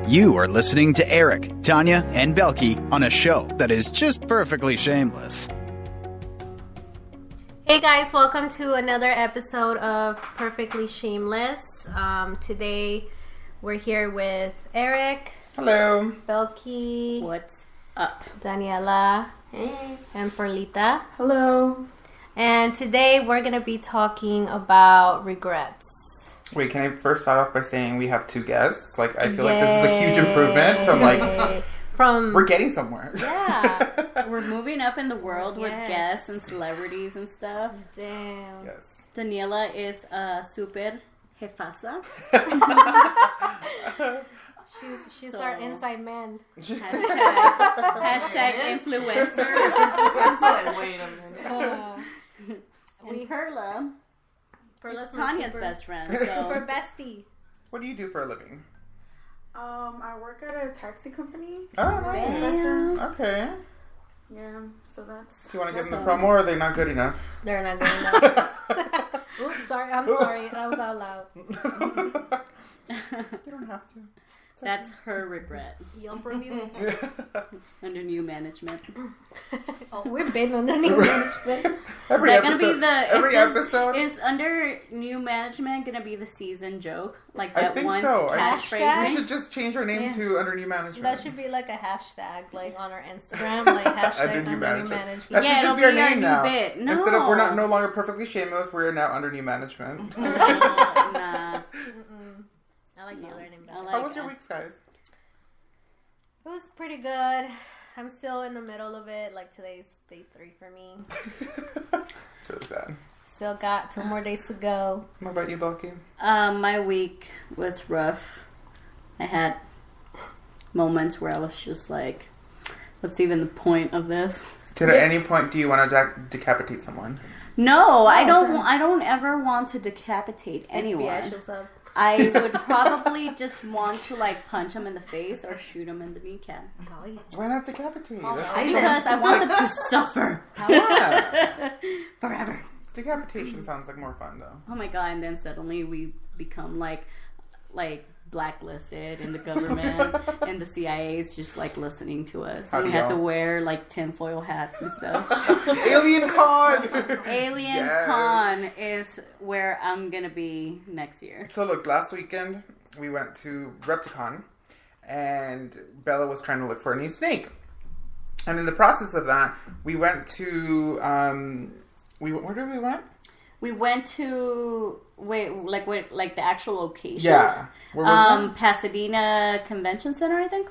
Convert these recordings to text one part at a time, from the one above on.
You are listening to Eric, Tanya, and Belky on a show that is just perfectly shameless. Hey guys, welcome to another episode of Perfectly Shameless. Today we're here with Eric. Hello. Belky. What's up? Daniela. Hey. And Perlita. Hello. And today we're going to be talking about regrets. Wait, can I first start off by saying we have two guests? Like, I feel like this is a huge improvement from we're getting somewhere. Yeah. We're moving up in the world with Yes. guests and celebrities and stuff. Damn. Yes. Daniela is a super jefasa. She's our inside man. Hashtag influencer. Wait a minute. And Perla. Perla's Tanya's super, best friend. super So. bestie. What do you do for a living? I work at a taxi company. Oh, nice. Damn. Okay. Yeah, so that's... Do you want to give them the promo or are they not good enough? They're not good enough. Oops, sorry. I'm sorry. That was out loud. You don't have to. That's her regret. You'll review. Under new management. Oh, we've been under new management. Every Is that episode. gonna be the Episode. Is under new management gonna be the season joke? Like I that think one so. catchphrase? We should just change our name to Under New Management. That should be like a hashtag, like on our Instagram, like hashtag Under New Management. management. That Yeah, should it'll just be our be our name new now. bit. No. Instead of we're no longer perfectly shameless, we're now Under New Management. Nah. I like the other name better. How was your week, guys? It was pretty good. I'm still in the middle of it. Like today's day 3 for me. It's really sad. Still got 2 more days to go. What about you, Belky? My week was rough. I had moments where I was just like, what's even the point of this? At any point do you want to decapitate someone? No, I don't. I don't ever want to decapitate anyone. FBI shows up. I would probably just want to like punch him in the face or shoot him in the kneecap. Why not decapitate? Because I want them to suffer Yeah. forever. Decapitation sounds like more fun, though. Oh my god! And then suddenly we become like blacklisted in the government, and the CIA is just like listening to us. And we have to wear like tinfoil hats and stuff. Alien Con! Alien Con is where I'm gonna be next year. So look, last weekend we went to Repticon, and Bella was trying to look for a new snake. And in the process of that, we went to where did we went? We went to like the actual location. Yeah. Where was it? Pasadena Convention Center, I think.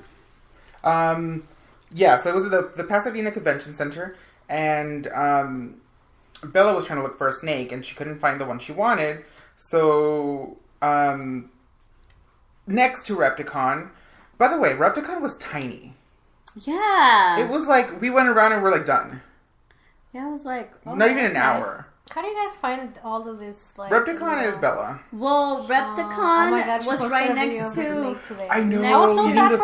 Yeah, so it was the Pasadena Convention Center, and Bella was trying to look for a snake, and she couldn't find the one she wanted. So next to Repticon, by the way, Repticon was tiny. Yeah. It was like we went around and we're like done. Yeah, I was like, Not even an hour. How do you guys find all of this? Like, Repticon is Bella. Well, Repticon my God, she was posted right a next video of to. the snake today. I know. I was so Even sad the-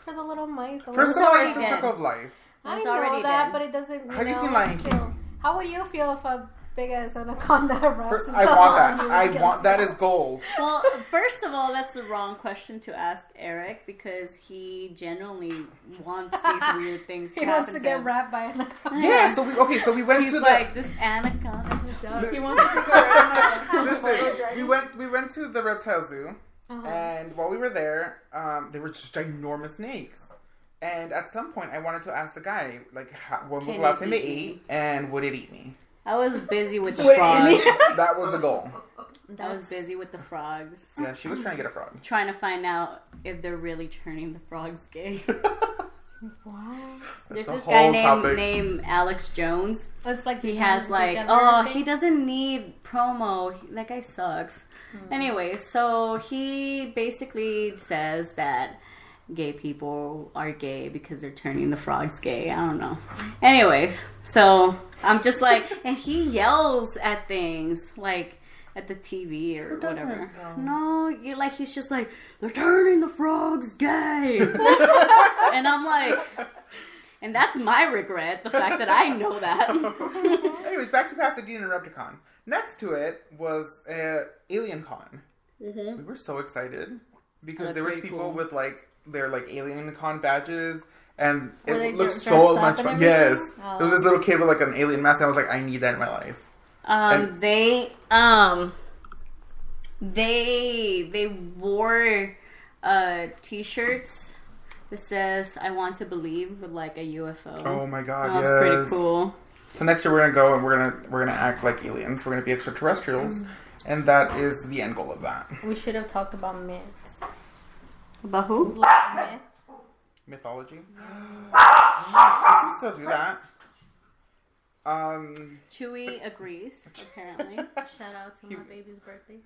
for the little mice. First of all, it's a circle of life. I It's know already that, dead. but it doesn't. Have you seen Lion King? How would you feel if a big ass anaconda wraps First, itself I want on that. you I and want that kills as goals. Well, first of all, that's the wrong question to ask Eric because he genuinely wants these weird things to you? He happen wants to to get him. wrapped by an anaconda. Yeah. So we went He's to like this anaconda. He wants to go around. Listen, we went to the reptile zoo, Uh-huh. and while we were there, they were just ginormous snakes. And at some point, I wanted to ask the guy, like, when was the Can last it time they eat me? ate, and would it eat me? I was busy with the frogs. That was the goal. I was busy with the frogs. Yeah, she was trying to get a frog. Trying to find out if they're really turning the frogs gay. Wow. There's a this guy whole named Alex Jones. It's like He has like, he doesn't need promo. That guy sucks. Anyway, so he basically says that gay people are gay because they're turning the frogs gay. I don't know. Anyways, so I'm just like, and he yells at things like at the TV or whatever. No, you're like, he's just like, they're turning the frogs gay. And I'm like, and that's my regret, the fact that I know that. Anyways, back to Pasadena and Repticon. Next to it was Alien Con. Mm-hmm. We were so excited. because there was people with like their like alien con badges, and Were they it looked dressed so up much and fun. everything? Yes, Oh. there was this little kid with like an alien mask, and I was like, I need that in my life. They wore t-shirts that says "I want to believe" with like a UFO. Oh my god, That was yes. pretty cool. So next year we're gonna go and we're gonna act like aliens. We're gonna be extraterrestrials, and that is the end goal of that. We should have talked about myths. About who? Like myth. Mythology. We can still do that. Chewie agrees, apparently. Shout out to my baby's birthday.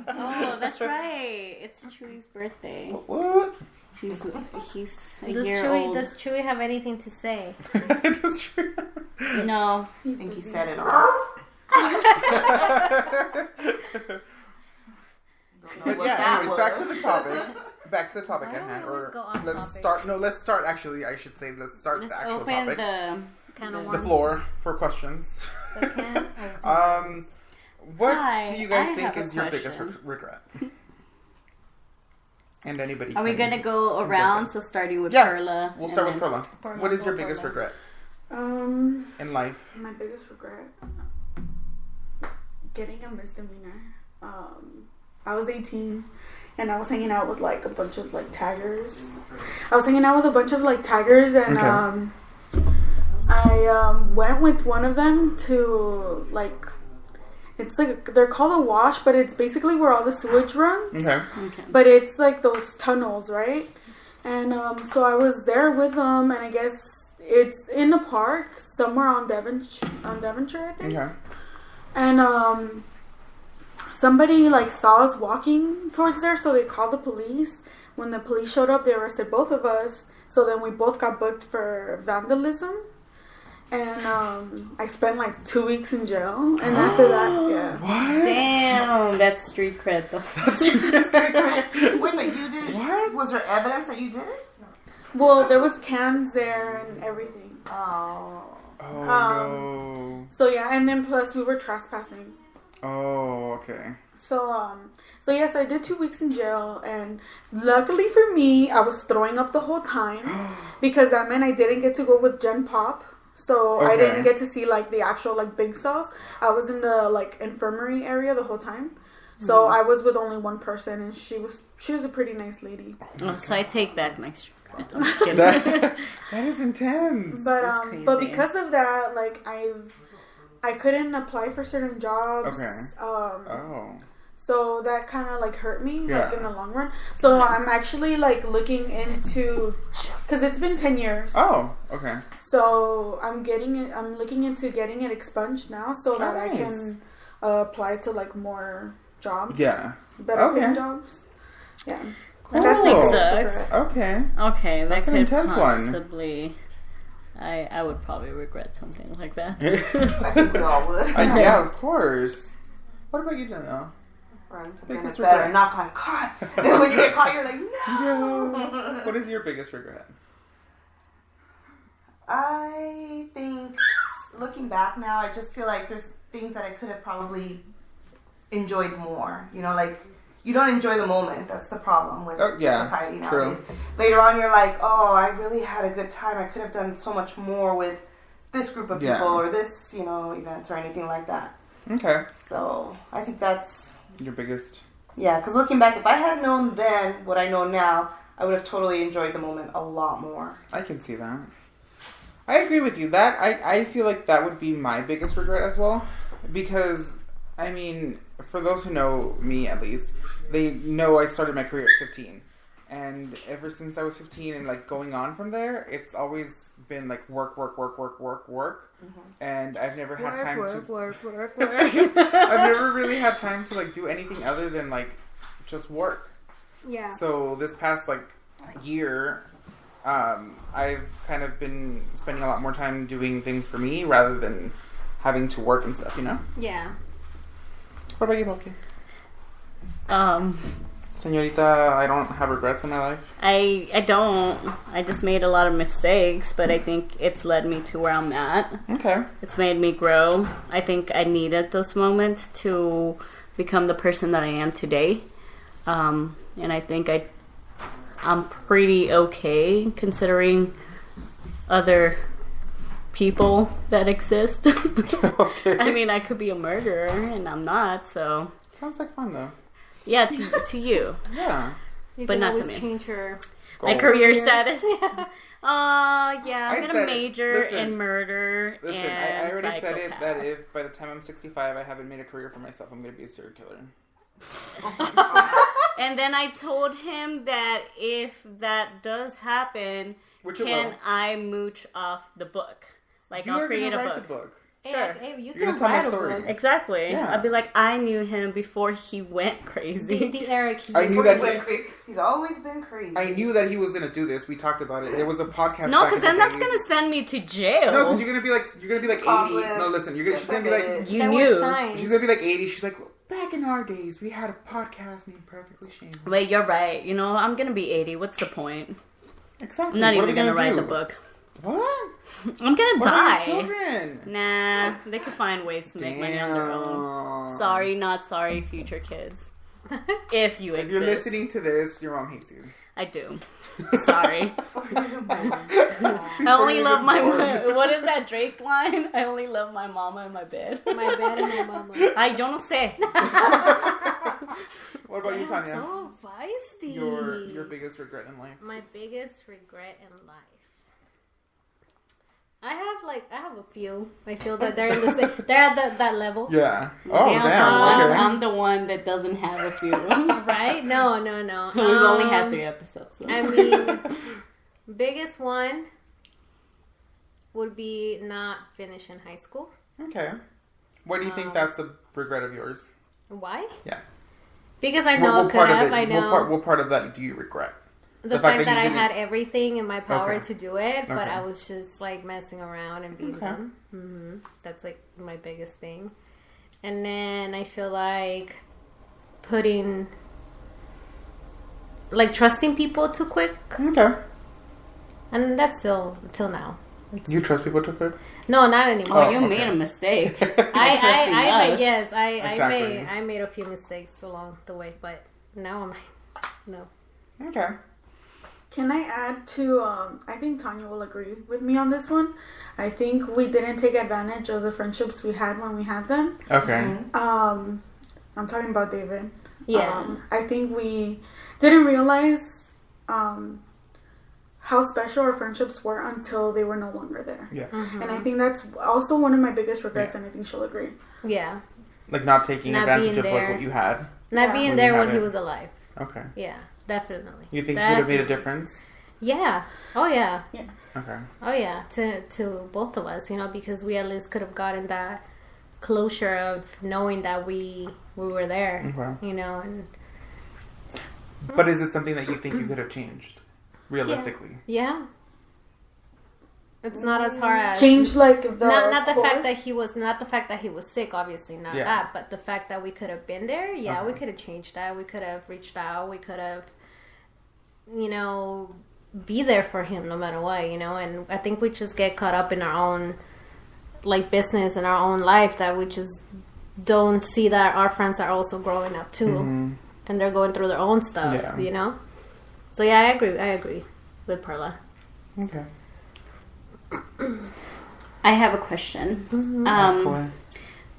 Oh, that's right. It's Chewie's birthday. What? He's a Does year old. Chewie have anything to say? No. I think he said it all. But yeah, anyways, back to the topic. Back to the topic at hand. always go off let's topic. start. No, let's start. Actually, I should say let's start Let's the actual open topic. Can of The worms. floor for questions. The can of What Hi, do you guys I think have a is your biggest question. regret? And anybody? Are we can- gonna go can around? jump in. So starting with Yeah, Perla. We'll and start with then- Perla. Perla, What is go your biggest Perla. regret in life? My biggest regret, getting a misdemeanor. I was 18 and I was hanging out with like a bunch of like taggers. And Okay. I went with one of them to like, it's like, they're called a wash, but it's basically where all the sewage runs. Okay. Okay. But it's like those tunnels, right? And so I was there with them, and I guess it's in a park somewhere on Devonshire, I think. Okay. And somebody like saw us walking towards there, so they called the police. When the police showed up, they arrested both of us. So then we both got booked for vandalism. And I spent like 2 weeks in jail. And after that, yeah. What? Damn, that's street cred though. Wait, but you did it? What? Was there evidence that you did it? Well, there was cans there and everything. Oh. Oh no. So yeah, and then plus we were trespassing. Oh, okay. So yes, I did 2 weeks in jail, and luckily for me, I was throwing up the whole time because that meant I didn't get to go with Gen Pop. So I Okay. didn't get to see like the actual like big cells. I was in the like infirmary area the whole time. So I was with only one person, and she was a pretty nice lady. Oh, so I take back my street cred. I'm just kidding. That is intense. But crazy. but because of that, like I couldn't apply for certain jobs. Okay. Oh. So that kind of like hurt me like Yeah. in the long run. So I'm actually like looking into, because it's been 10 years. Oh. Okay. So I'm looking into getting it expunged now, so that I nice. can apply to like more jobs. Yeah. Better Okay. paying jobs. Yeah. Cool. That's my biggest Sucks. regret. Okay. Okay, that That's an could intense one. possibly. I would probably regret something like that. I think we all would. Yeah, of course. What about you, Danielle? Run something Biggest that's better. regret. Knock on God. Then when you get caught, you're like, no. No. What is your biggest regret? I think, looking back now, I just feel like there's things that I could have probably enjoyed more. You know, like, you don't enjoy the moment. That's the problem with yeah, society true. nowadays. Later on, you're like, oh, I really had a good time. I could have done so much more with this group of people Yeah. or this, event or anything like that. Okay. So, I think that's, Your biggest. yeah, because looking back, if I had known then what I know now, I would have totally enjoyed the moment a lot more. I can see that. I agree with you. That I feel like that would be my biggest regret as well, because I mean, for those who know me at least, they know I started my career at 15, and ever since I was 15 and like going on from there, it's always been like work, and I've never had time to work. I've never really had time to like do anything other than like just work. Yeah. So this past like year, I've kind of been spending a lot more time doing things for me rather than having to work and stuff, you know? Yeah. What about you, Loki? Señorita, I don't have regrets in my life. I don't. I just made a lot of mistakes, but I think it's led me to where I'm at. Okay. It's made me grow. I think I needed those moments to become the person that I am today. And I think I'm pretty okay considering other people that exist. Okay. I mean, I could be a murderer, and I'm not. So Sounds like fun though. yeah, to you, Yeah. You but can not to always me. change your. my Goals. career status. Yeah, I I'm said gonna it. major Listen. in murder. Listen, and I already said it psychopath. that if by the time I'm 65 I haven't made a career for myself, I'm going to be a serial killer. And then I told him that if that does happen, Which it can will. I mooch off the book? Like You I'll are create going to a write book. the book. Hey, Sure. hey, you You're can gonna tell my write a story. book. Exactly. Yeah. I'll be like, I knew him before he went crazy. The Eric. I knew that He's always been crazy. I knew that he was going to do this. We talked about it. It was a podcast. No, back because in then the that's days. gonna send me to jail. No, because you're gonna be like 80. Accomplice. No, listen, she's Yes, gonna I be did like it. You there knew. were signs. she's gonna be like 80. She's like, back in our days, we had a podcast named Perfectly Shameless. Wait, you're right. You know, I'm gonna be 80. What's the point? Exactly. I'm not What are even they gonna write do? the book. What? I'm gonna What about die. your children? Nah, they could find ways to make money on their own. Sorry, not sorry, future kids. If you If you're exist. listening to this, your mom hates you. I do. Sorry. I only love my mom. What is that Drake line? I only love my mama in my bed. My bed and my mama. Ay, yo no sé. What about you, Tanya? So feisty. Your biggest regret in life? My biggest regret in life. I have a few. I feel that they're in the same. They're at that level, Yeah. Oh, Damn, damn. Okay. I'm the one that doesn't have a few. right? No. We've only had 3 episodes. So. I mean, biggest one would be not finishing high school. Okay. Why do you think that's a regret of yours? Why? Yeah. Because I know it could have. I know What part of that do you regret? the fact that I didn't- had everything in my power Okay. to do it, but Okay. I was just like messing around and being Okay. dumb. That's like my biggest thing. And then I feel like trusting people too quick, Okay. and that's still till now. You trust people too quick? No, not anymore. Oh, Oh, you okay. made a mistake. I trusting made, us. yes, Exactly. I made a few mistakes along the way, but now I'm like, no. Okay. Can I add to, I think Tanya will agree with me on this one. I think we didn't take advantage of the friendships we had when we had them. Okay. I'm talking about David. Yeah. I think we didn't realize how special our friendships were until they were no longer there. Yeah. Mm-hmm. And I think that's also one of my biggest regrets, and I think she'll agree. Yeah. Like not taking Not advantage being of like there. what you had. Not Yeah. being When there you when had he it. was alive. Okay. Yeah, definitely. You think you could have made a difference? Yeah. Oh yeah. Okay. Oh yeah. To both of us, because we at least could have gotten that closure of knowing that we were there. Okay. And But is it something that you think you could have changed? Realistically. yeah. It's not as hard as Change like the not the course. fact that he was sick, obviously not Yeah. that, but the fact that we could have been there, we Uh-huh. could have changed that. We could have reached out. We could have, be there for him no matter what, And I think we just get caught up in our own, business and our own life that we just don't see that our friends are also growing up too, and they're going through their own stuff, Yeah. So yeah, I agree with Perla. Okay. I have a question. Ask away.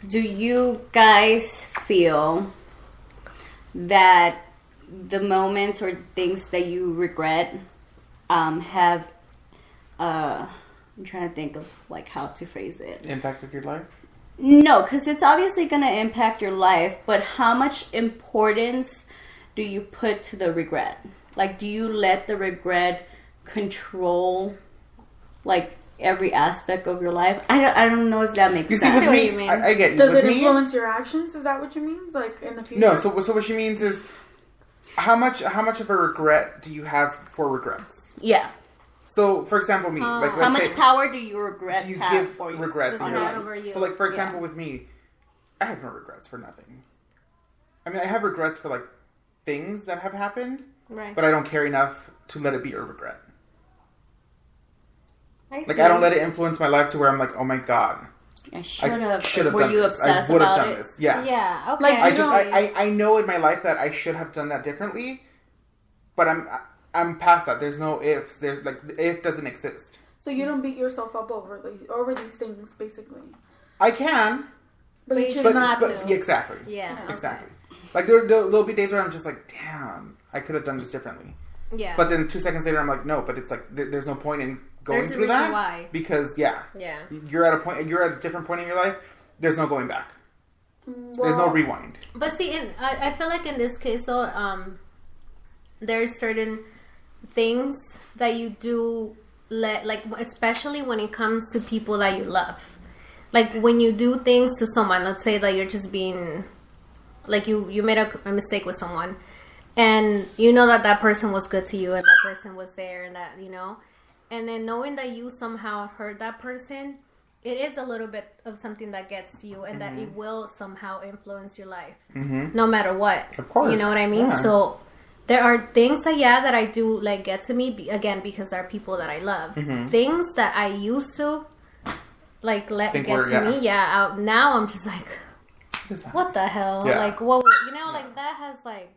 Do you guys feel that the moments or things that you regret have I'm trying to think of how to phrase it. Impact of your life? No, because it's obviously going to impact your life, but how much importance do you put to the regret? Do you let the regret control every aspect of your life? I don't know if that makes You see, sense. with what you me, mean. I get you. Does With it me, influence your actions? Is that what you mean? In the future? No, so what she means is how much of a regret do you have for regrets? Yeah. So, for example, me, let's How say, much power do you regret do you have give for you? regrets in Does your it have life? over you? So, for example, with me, I have no regrets for nothing. I mean, I have regrets for things that have happened, Right. but I don't care enough to let it be a regret. I I don't let it influence my life to where I'm like, oh my god, I should have. Were done you this. obsessed I would have done this. Yeah. Yeah. Okay. Like, I know in my life that I should have done that differently, but I'm past that. There's no ifs. There's like the if doesn't exist. So you don't beat yourself up over these things, basically. I can, but you choose not to. Yeah, exactly. Yeah. Exactly. Like there'll be days where I'm just like, damn, I could have done this differently. Yeah. But then 2 seconds later, I'm like, no. But it's like there's no point in going There's a through reason that why. because Yeah. you're at a different point in your life. There's no going back. There's no rewind. But see, I feel like in this case, though, there's certain things that you do like, especially when it comes to people that you love. Like when you do things to someone, let's say that you're just being, like you made a mistake with someone, and you know that person was good to you, and that person was there, and that, you know, and then knowing that you somehow hurt that person, it is a little bit of something that gets to you, and that it will somehow influence your life, no matter what. Of course, you know what I mean. Yeah. So there are things that I do like get to me again because there are people that I love. Things that I used to like let get to me. Yeah. Now I'm just like, what the hell? Yeah. Like what? You know, like that has like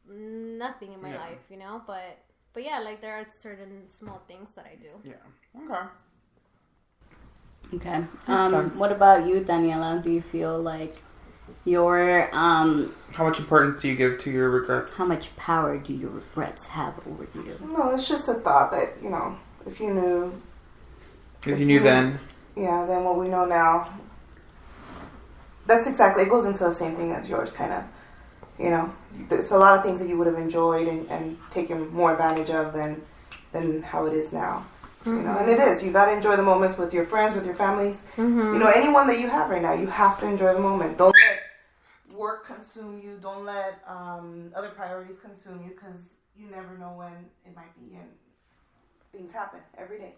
nothing in my life. You know, but yeah, like there are certain small things that I do. Yeah. Okay. What about you, Daniela? Do you feel like your how much importance do you give to your regrets? how much power do your regrets have over you? No, it's just a thought that, if you knew. If you knew then. Yeah, then what we know now. That's exactly, it goes into the same thing as yours, kind of. There's a lot of things that you would have enjoyed and taken more advantage of than how it is now. And it is. You got to enjoy the moments with your friends, with your families. Anyone that you have right now, you have to enjoy the moment. Don't let work consume you. Don't let other priorities consume you, because you never know when it might be, and things happen every day.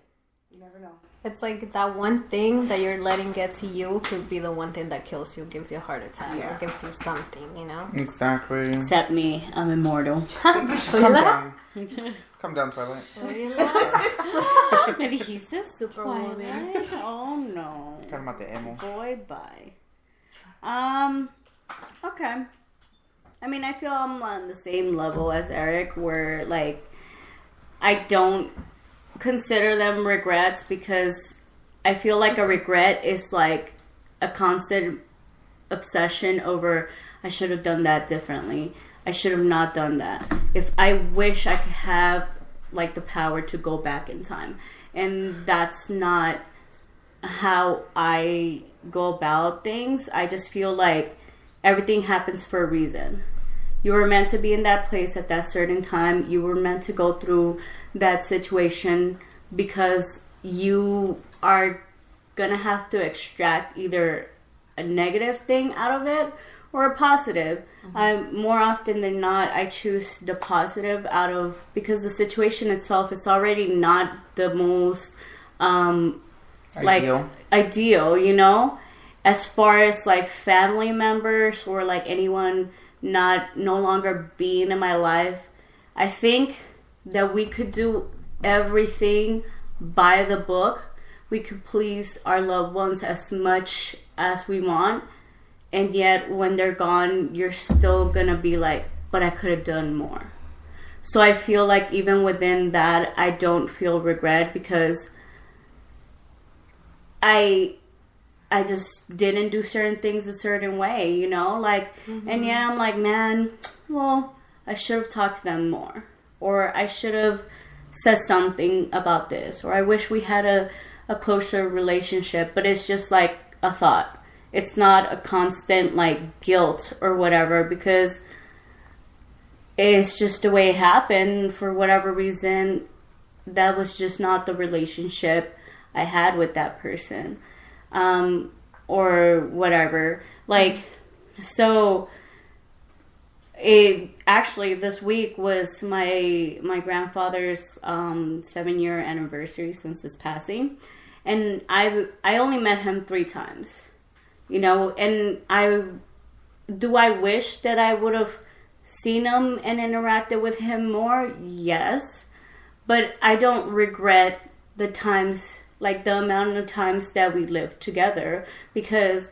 You never know. It's like that one thing that you're letting get to you could be the one thing that kills you, gives you a heart attack, or gives you something, you know? Exactly. Except me, I'm immortal. Come down. Come down, Twilight. Maybe he's a Superwoman. Oh no. Cálmate, emo. Boy, bye. Okay. I mean, I feel I'm on the same level as Eric, where like I don't consider them regrets, because I feel like a regret is like a constant obsession over, I should have done that differently. I should have not done that. If I wish I could have like the power to go back in time. And that's not how I go about things. I just feel like everything happens for a reason. You were meant to be in that place at that certain time. You were meant to go through that situation because you are gonna have to extract either a negative thing out of it or a positive. More often than not, I choose the positive out of, because the situation itself is already not the most ideal, you know, as far as like family members or like anyone no longer being in my life. I think that we could do everything by the book. We could please our loved ones as much as we want, and yet when they're gone, you're still gonna be like, but I could have done more. So I feel like even within that, I don't feel regret, because I just didn't do certain things a certain way, you know, like, and yeah, I'm like, man, well, I should have talked to them more, or I should have said something about this, or I wish we had a closer relationship. But it's just like a thought. It's not a constant like guilt or whatever, because it's just the way it happened. For whatever reason, that was just not the relationship I had with that person, or whatever. Like, so it actually, this week was my grandfather's 7-year anniversary since his passing, and I only met him 3 times, you know. And I wish that I would have seen him and interacted with him more? Yes, but I don't regret the times like the amount of times that we lived together, because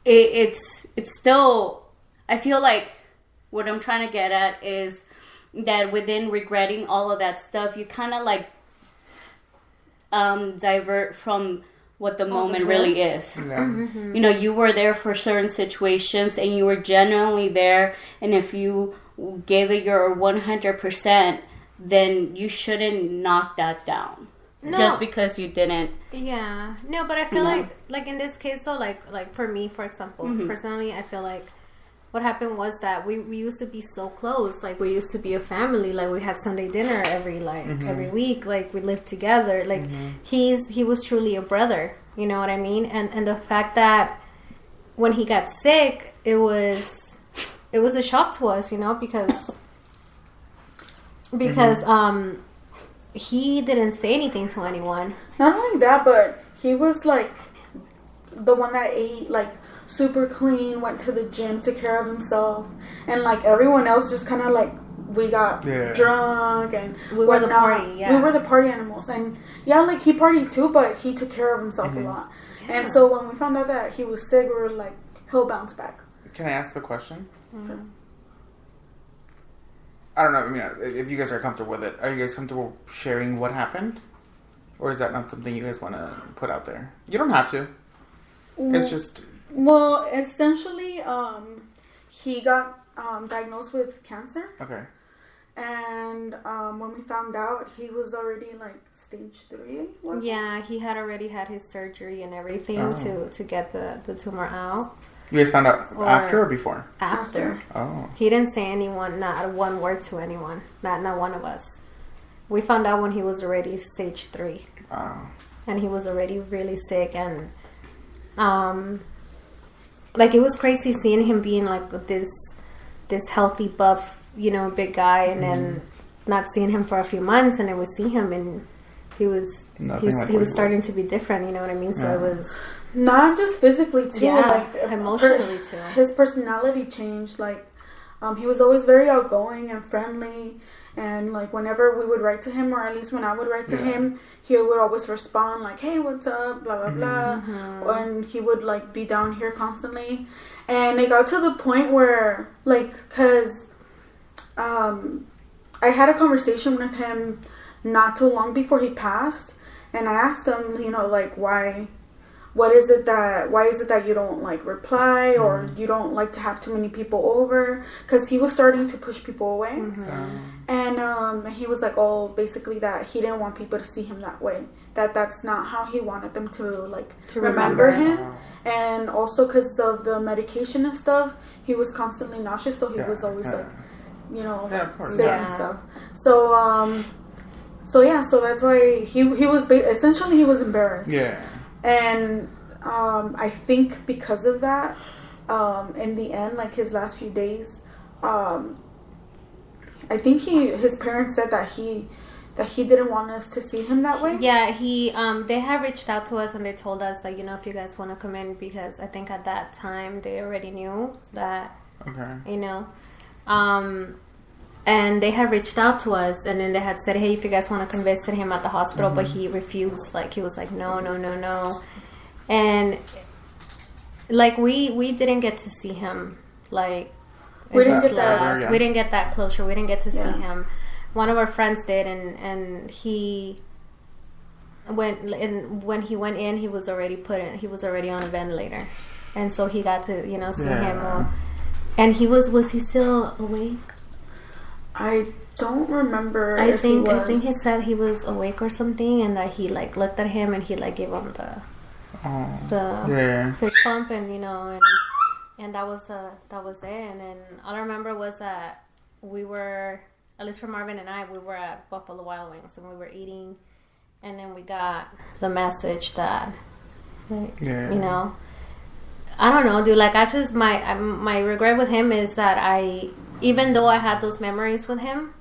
it's still, I feel like what I'm trying to get at is that within regretting all of that stuff, you kind of like divert from what the moment really is. Yeah. You know, you were there for certain situations and you were genuinely there, and if you gave it your 100%, then you shouldn't knock that down. No. Just because you didn't. Yeah. No, but I feel like in this case though, like for me, for example, personally, I feel like what happened was that we used to be so close. Like, we used to be a family. Like, we had Sunday dinner every week. Like, we lived together. Like, he was truly a brother. You know what I mean? And the fact that when he got sick, it was a shock to us, you know, because he didn't say anything to anyone. Not only that, but he was like the one that ate like super clean, went to the gym, took care of himself, and like everyone else just kind of like we got drunk and we were the party. Yeah, we were the party animals, and like he partied too, but he took care of himself a lot. Yeah. And so when we found out that he was sick, we were like, he'll bounce back. Can I ask a question? Sure. I don't know. I mean, if you guys are comfortable with it, are you guys comfortable sharing what happened, or is that not something you guys want to put out there? You don't have to. It's just. Well, essentially, he got diagnosed with cancer. Okay. And when we found out, he was already like stage 3. Yeah, he had already had his surgery and everything to get the tumor out. You guys found out after or before? After. Oh. He didn't say not one word to anyone. Not one of us. We found out when he was already stage 3. Oh. And he was already really sick, and like, it was crazy seeing him being like this healthy, buff, you know, big guy, and then not seeing him for a few months, and then we see him, and he was starting to be different. You know what I mean? So it was not just physically too, like emotionally too. His personality changed. Like, he was always very outgoing and friendly, and like whenever we would write to him, or at least when I would write to him, he would always respond like, "Hey, what's up?" Blah blah blah, and he would like be down here constantly. And it got to the point where, like, cause I had a conversation with him not too long before he passed, and I asked him, you know, like, why is it that you don't like reply, or you don't like to have too many people over? Because he was starting to push people away. And he was like, oh, basically that he didn't want people to see him that way, that's not how he wanted them to remember him. And also because of the medication and stuff, he was constantly nauseous, so he was always like, you know, sick and stuff. So so that's why he was essentially he was embarrassed. And I think because of that, in the end, like his last few days, I think his parents said that he didn't want us to see him that way. Yeah, they had reached out to us, and they told us that, you know, if you guys want to come in, because I think at that time they already knew that. Okay. You know, and they had reached out to us, and then they had said, hey, if you guys want to come visit him at the hospital, but he refused. Like, he was like, no. And like we didn't get to see him. Like, we didn't get that closure. We didn't get to see him. One of our friends did, and when he went in, he was already on a ventilator, and so he got to, you know, see him. And was he still awake? I don't remember. I think he said he was awake or something, and that he like looked at him, and he like gave him his pump, and you know, and that was it. And then all I remember was that we were, at least for Marvin and I, we were at Buffalo Wild Wings, and we were eating, and then we got the message that, you know, I don't know, dude. Like, I just my regret with him is that even though I had those memories with him,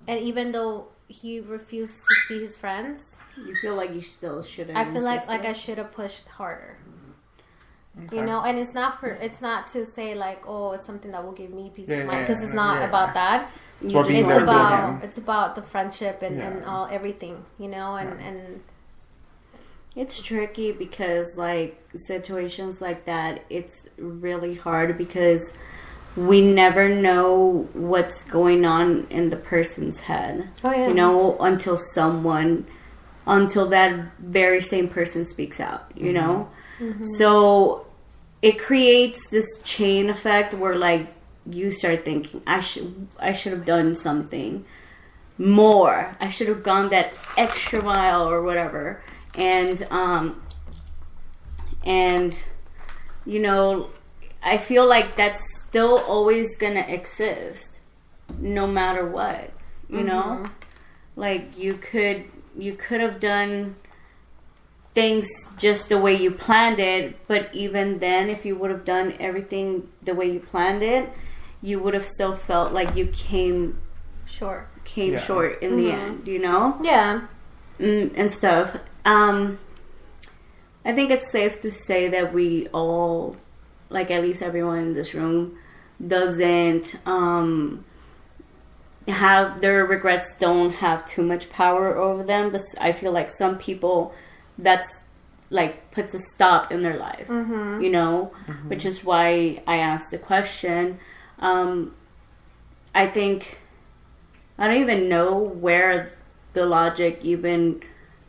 and even though he refused to see his friends, you feel like you still should have. I feel like I should have pushed harder. Okay. You know, and it's not to say like, oh, it's something that will give me peace Yeah, of mind, yeah, because it's not yeah. about that. Well, being there for him. It's about the friendship and, Yeah. and all everything, you know, and it's tricky because like situations like that, it's really hard because we never know what's going on in the person's head. oh yeah, You know, until that very same person speaks out, you know? So it creates this chain effect where like you start thinking, I should have done something more. I should have gone that extra mile or whatever. And you know, I feel like that's still always gonna exist no matter what, you know? Like you could have done things just the way you planned it, but even then, if you would have done everything the way you planned it, you would have still felt like you came short. short in the end, you know? Yeah. And stuff. I think it's safe to say that we all, like at least everyone in this room, doesn't have their regrets, don't have too much power over them. But I feel like some people, that's like puts a stop in their life, you know, which is why I asked the question. I think I don't even know where the logic even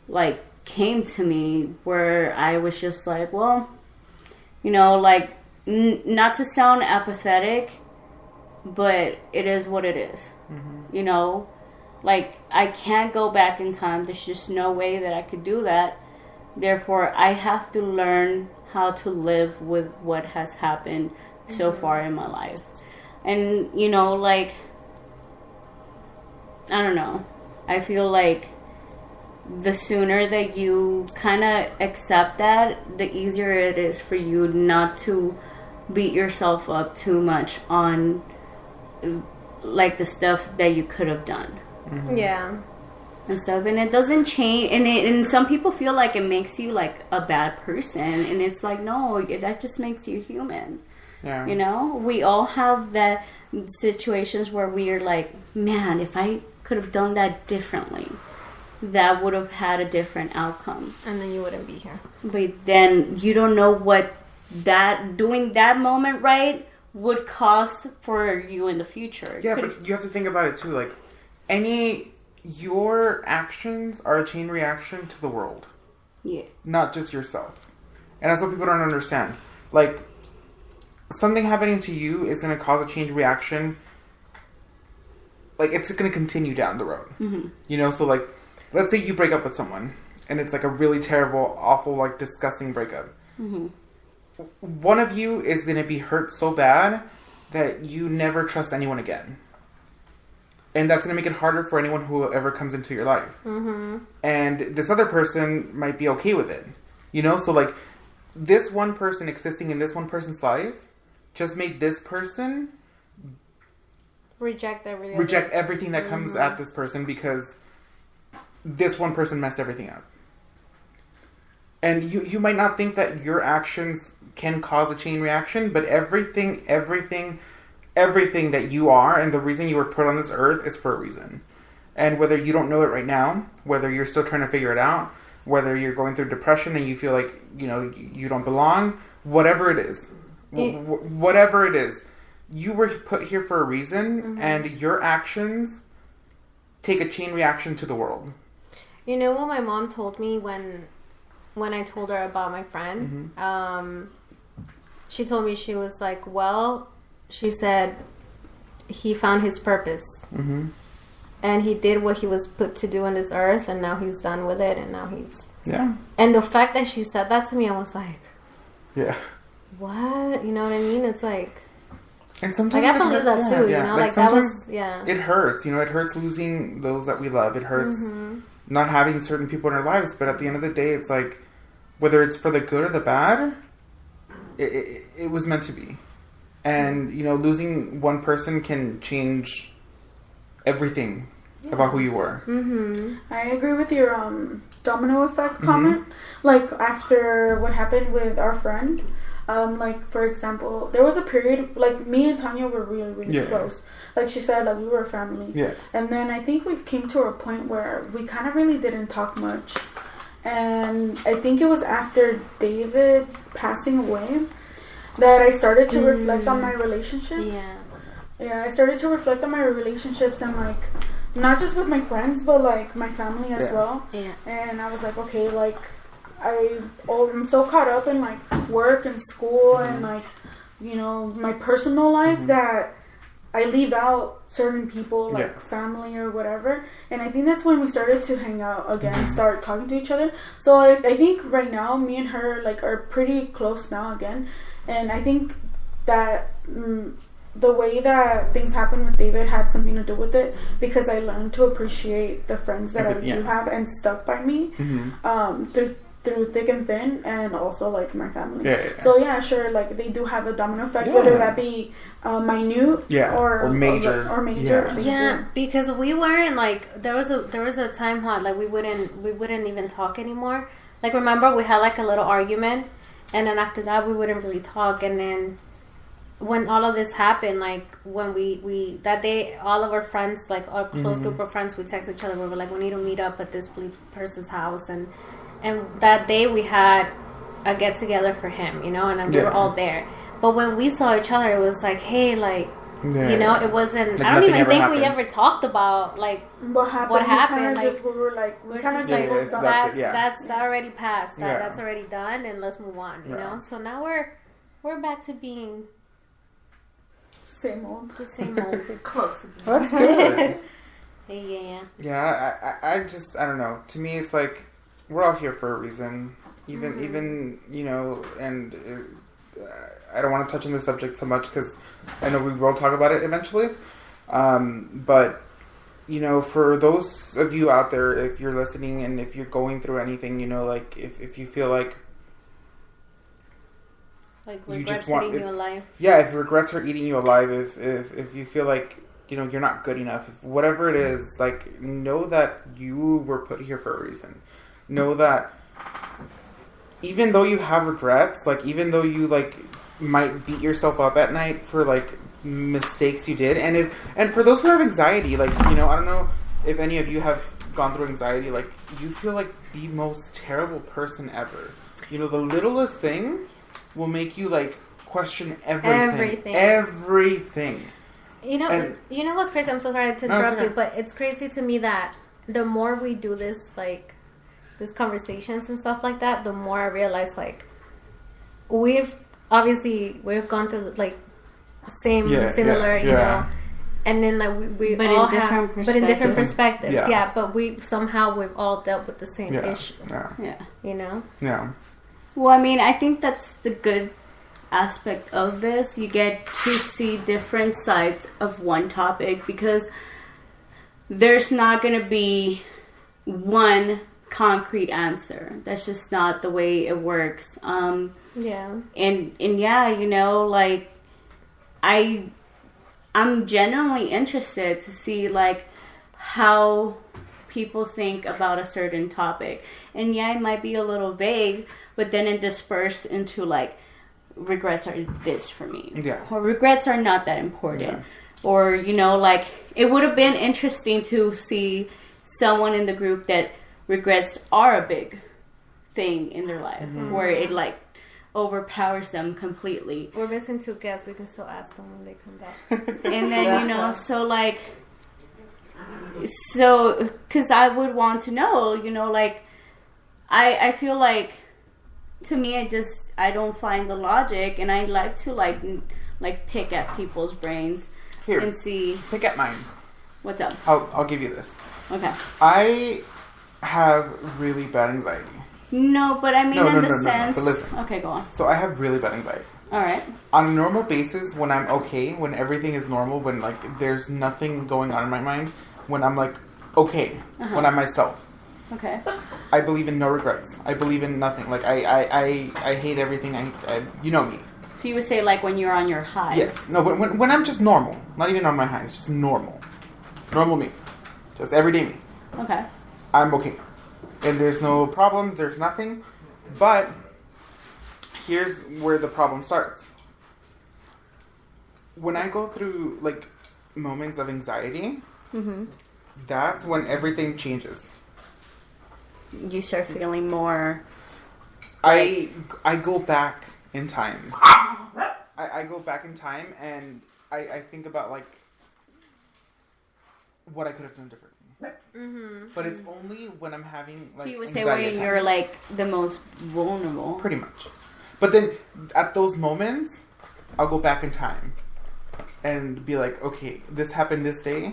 like came to me, where I was just like, well, you know, like not to sound apathetic, but it is what it is. You know, like I can't go back in time. There's just no way that I could do that. Therefore, I have to learn how to live with what has happened so far in my life. And, you know, like, I don't know. I feel like the sooner that you kind of accept that, the easier it is for you not to beat yourself up too much on, like, the stuff that you could have done. Yeah. And stuff, and it doesn't change, and some people feel like it makes you like a bad person, and it's like, no, that just makes you human. Yeah. You know, we all have that situations where we are like, man, if I could have done that differently, that would have had a different outcome, And then you wouldn't be here. but then you don't know what that doing that moment right would cost for you in the future. Yeah, but you have to think about it too. Like, your actions are a chain reaction to the world, Yeah. not just yourself. And that's what people don't understand. Like, something happening to you is going to cause a chain reaction. Like, it's going to continue down the road. You know, so like, let's say you break up with someone, and it's like a really terrible, awful, like disgusting breakup. One of you is going to be hurt so bad that you never trust anyone again. And that's going to make it harder for anyone who ever comes into your life. And this other person might be okay with it. You know? So, like, this one person existing in this one person's life just made this person Reject everything that comes at this person because this one person messed everything up. And you might not think that your actions can cause a chain reaction, but everything that you are and the reason you were put on this earth is for a reason. And whether you don't know it right now, whether you're still trying to figure it out, whether you're going through depression and you feel like, you know, you don't belong, whatever it is, whatever it is, you were put here for a reason, and your actions take a chain reaction to the world. You know what my mom told me when I told her about my friend? She told me, she was like, well, she said he found his purpose. And he did what he was put to do on this earth, and now he's done with it, and now he's... Yeah. And the fact that she said that to me, I was like... Yeah. What? You know what I mean? It's like... And sometimes like, I believe that too, you know? Like that was... Yeah. It hurts. You know, it hurts losing those that we love. It hurts not having certain people in our lives. But at the end of the day, it's like... Whether it's for the good or the bad, it was meant to be. And, you know, losing one person can change everything about who you were. I agree with your domino effect comment. Like, after what happened with our friend, Like, for example, there was a period, like, me and Tanya were really, really close. Like she said, like, we were a family. Yeah. And then I think we came to a point where we kind of really didn't talk much. And I think it was after David passing away that I started to reflect on my relationships. Yeah, I started to reflect on my relationships and, like, not just with my friends, but, like, my family as well. Yeah. And I was like, okay, like, I'm so caught up in, like, work and school and, like, you know, my personal life that I leave out certain people, like family or whatever. And I think that's when we started to hang out again, start talking to each other. So I think right now, me and her, like, are pretty close now again. And I think that the way that things happened with David had something to do with it, because I learned to appreciate the friends that I do have and stuck by me through thick and thin, and also, like, my family. So yeah, sure, like, they do have a domino effect, whether that be minute or major. Yeah, because we weren't, like, there was a time when, like, we wouldn't even talk anymore. Like, remember, we had, like, a little argument, and then after that we wouldn't really talk. And then when all of this happened, like, when we that day, all of our friends, like, our close group of friends, we text each other. We were like, we need to meet up at this person's house, and that day we had a get together for him, you know, and then we were all there. But when we saw each other, it was like, hey, like, you know, it wasn't. Like, I don't even think we ever talked about, like, what happened. Like, we were like, that already passed. That's already done, and let's move on. You know. So now we're back to being the same old, close. Well, that's good. Yeah. Yeah, I don't know. To me, it's like, we're all here for a reason. Even you know, and I don't want to touch on the subject so much because I know we will talk about it eventually. But you know, for those of you out there, if you're listening and if you're going through anything, you know, like, if you feel like you just want eating you alive. Yeah, if regrets are eating you alive, if you feel like, you know, you're not good enough, if whatever it is, like, know that you were put here for a reason. Know that even though you have regrets, like, even though you, like, might beat yourself up at night for, like, mistakes you did, and for those who have anxiety, like, you know, I don't know if any of you have gone through anxiety, like, you feel like the most terrible person ever. You know, the littlest thing will make you, like, question everything. You know what's crazy? I'm so sorry to interrupt you, but it's crazy to me that the more we do this, like, these conversations and stuff like that, the more I realize, like, we've gone through, like, similar, you know, and then, like, we all have, but in different perspectives, but we've all dealt with the same issue, you know. Well, I mean, I think that's the good aspect of this. You get to see different sides of one topic, because there's not going to be one concrete answer. That's just not the way it works. And yeah, you know, like, I'm genuinely interested to see, like, how people think about a certain topic. And yeah, it might be a little vague, but then it disperses into, like, regrets are this for me. Or regrets are not that important. Or, you know, like, it would have been interesting to see someone in the group that regrets are a big thing in their life, where it, like, overpowers them completely. We're missing 2 guests. We can still ask them when they come back. And then, you know, so, because I would want to know, you know, like, I feel like, to me, I don't find the logic, and I like to, like pick at people's brains. Here, and see. Pick at mine. What's up? I'll give you this. Okay. I have really bad anxiety. No, but I mean sense. But listen. Okay, go on. So I have really bad anxiety. All right. On a normal basis, when I'm okay, when everything is normal, when, like, there's nothing going on in my mind, when I'm, like, okay, when I'm myself. Okay. I believe in no regrets. I believe in nothing. Like, I hate everything. I you know me. So you would say, like, when you're on your highs. Yes. No, but when I'm just normal, not even on my highs, just normal. Normal me. Just everyday me. Okay. I'm okay. And there's no problem, there's nothing. But here's where the problem starts. When I go through like moments of anxiety, that's when everything changes. You start feeling more. I go back in time. I go back in time and I think about like what I could have done differently. But it's only when I'm having like. So you would say anxiety when attacks. you're like the most vulnerable. Pretty much. But then at those moments, I'll go back in time and be like, okay, this happened this day.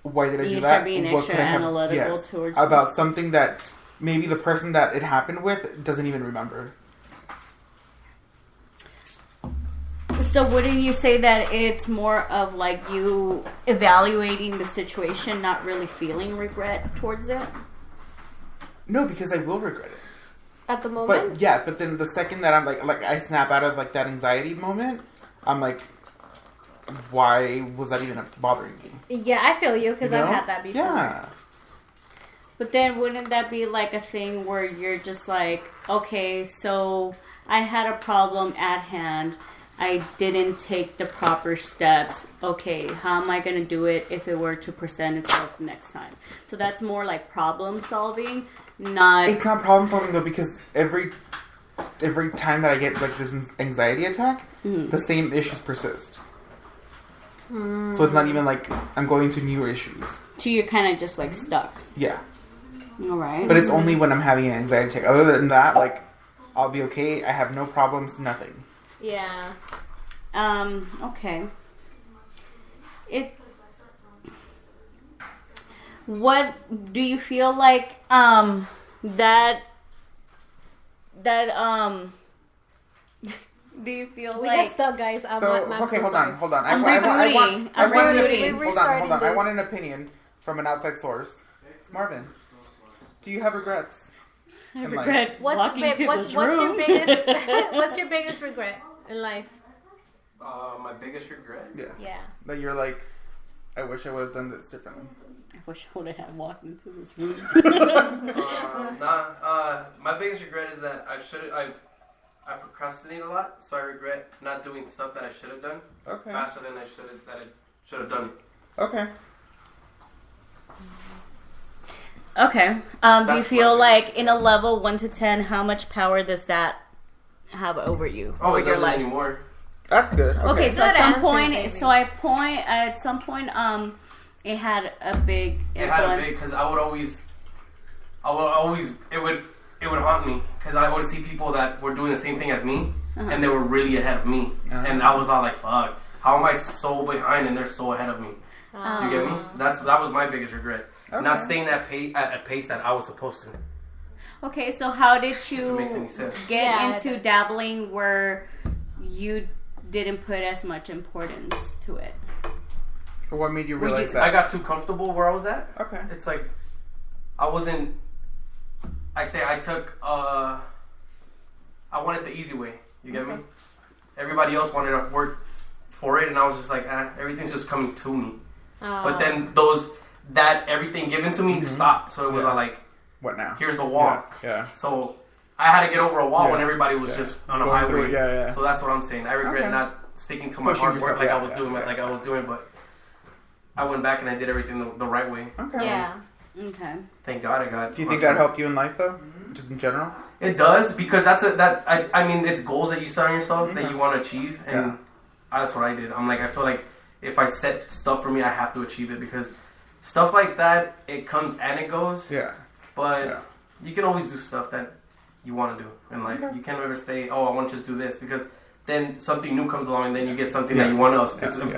Why did I do that? You start being What extra could I have- analytical yes, towards about something that maybe the person that it happened with doesn't even remember. So wouldn't you say that it's more of like you evaluating the situation, not really feeling regret towards it? No, because I will regret it. At the moment? But yeah, but then the second that I'm like I snap out of like that anxiety moment, I'm like, why was that even bothering me? Yeah, I feel you because You know? I've had that before. Yeah. But then wouldn't that be like a thing where you're just like, okay, so I had a problem at hand. I didn't take the proper steps. Okay, how am I going to do it if it were to present itself next time? So that's more like problem solving, not... It's not problem solving though, because every time that I get like this anxiety attack, the same issues persist. So it's not even like I'm going to new issues. So you're kind of just like stuck. Yeah. All right. But it's only when I'm having an anxiety attack. Other than that, like, I'll be okay. I have no problems, nothing. Yeah. Okay. What do you feel like, that, do you feel We like... got stuck, guys. I'm So, I'm okay, so hold sorry. on. I'm I rebooting. want I'm an rebooting. opinion. Hold on. I Restarting want an opinion from an outside source. Marvin, do you have regrets? I in life? regret walking to this What's your room. biggest what's your biggest regret in life? My biggest regret? Yes. Yeah. That you're like, I wish I would have done this differently. I wish I would have walked into this room. My biggest regret is that I procrastinate a lot, so I regret not doing stuff that I should have done Okay. faster than I should have done it. Okay. Okay. Do you That's feel my like biggest in a level 1 to 10, how much power does that have over you? Oh, over it your doesn't life? anymore. That's good. Okay, so Good at some answer, point, baby. at some point, it had a big It had a influence. big, because I would always, it would haunt me, because I would see people that were doing the same thing as me, and they were really ahead of me, and I was all like, fuck, how am I so behind and they're so ahead of me? You get me? That was my biggest regret. Okay. Not staying at a pace that I was supposed to. Okay, so how did If you it makes any sense. get Yeah, into dabbling where you didn't put as much importance to it? What made you realize that? I got too comfortable where I was at. Okay. It's like I wasn't. I took. I wanted the easy way. You get me? Everybody else wanted to work for it, and I was just like, everything's just coming to me. But then that everything given to me stopped. So it was like, What now? here's the wall. Yeah. So I had to get over a wall Yeah. when everybody was Yeah. just on a Going through highway. it, yeah. So that's what I'm saying. I regret Okay. not sticking to my Pushing hard work yourself, like yeah, I was yeah, doing, yeah. like I was doing, but I went back and I did everything the right way. Okay. Yeah. Okay. Thank God I got. Do you think that helped you in life though? Just in general? It does, because I mean it's goals that you set on yourself that you want to achieve, and that's what I did. I'm like, I feel like if I set stuff for me, I have to achieve it, because stuff like that, it comes and it goes. Yeah. But you can always do stuff that you want to do in life. Okay. You can't ever stay, I want to just do this, because then something new comes along and then you get something that you want to.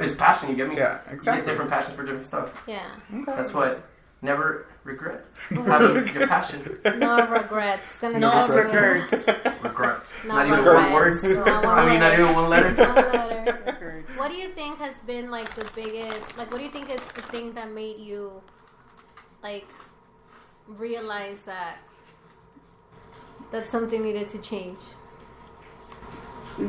It's passion, you get me? Yeah, You exactly. get different passions for different stuff. Yeah. Okay. That's what, never regret having your passion. No regrets. It's gonna No be regrets. Regrets. No Not even regrets. one word. Not one I mean, not letter. even one letter. One letter. What do you think has been like the biggest? Like, what do you think is the thing that made you like realize that something needed to change?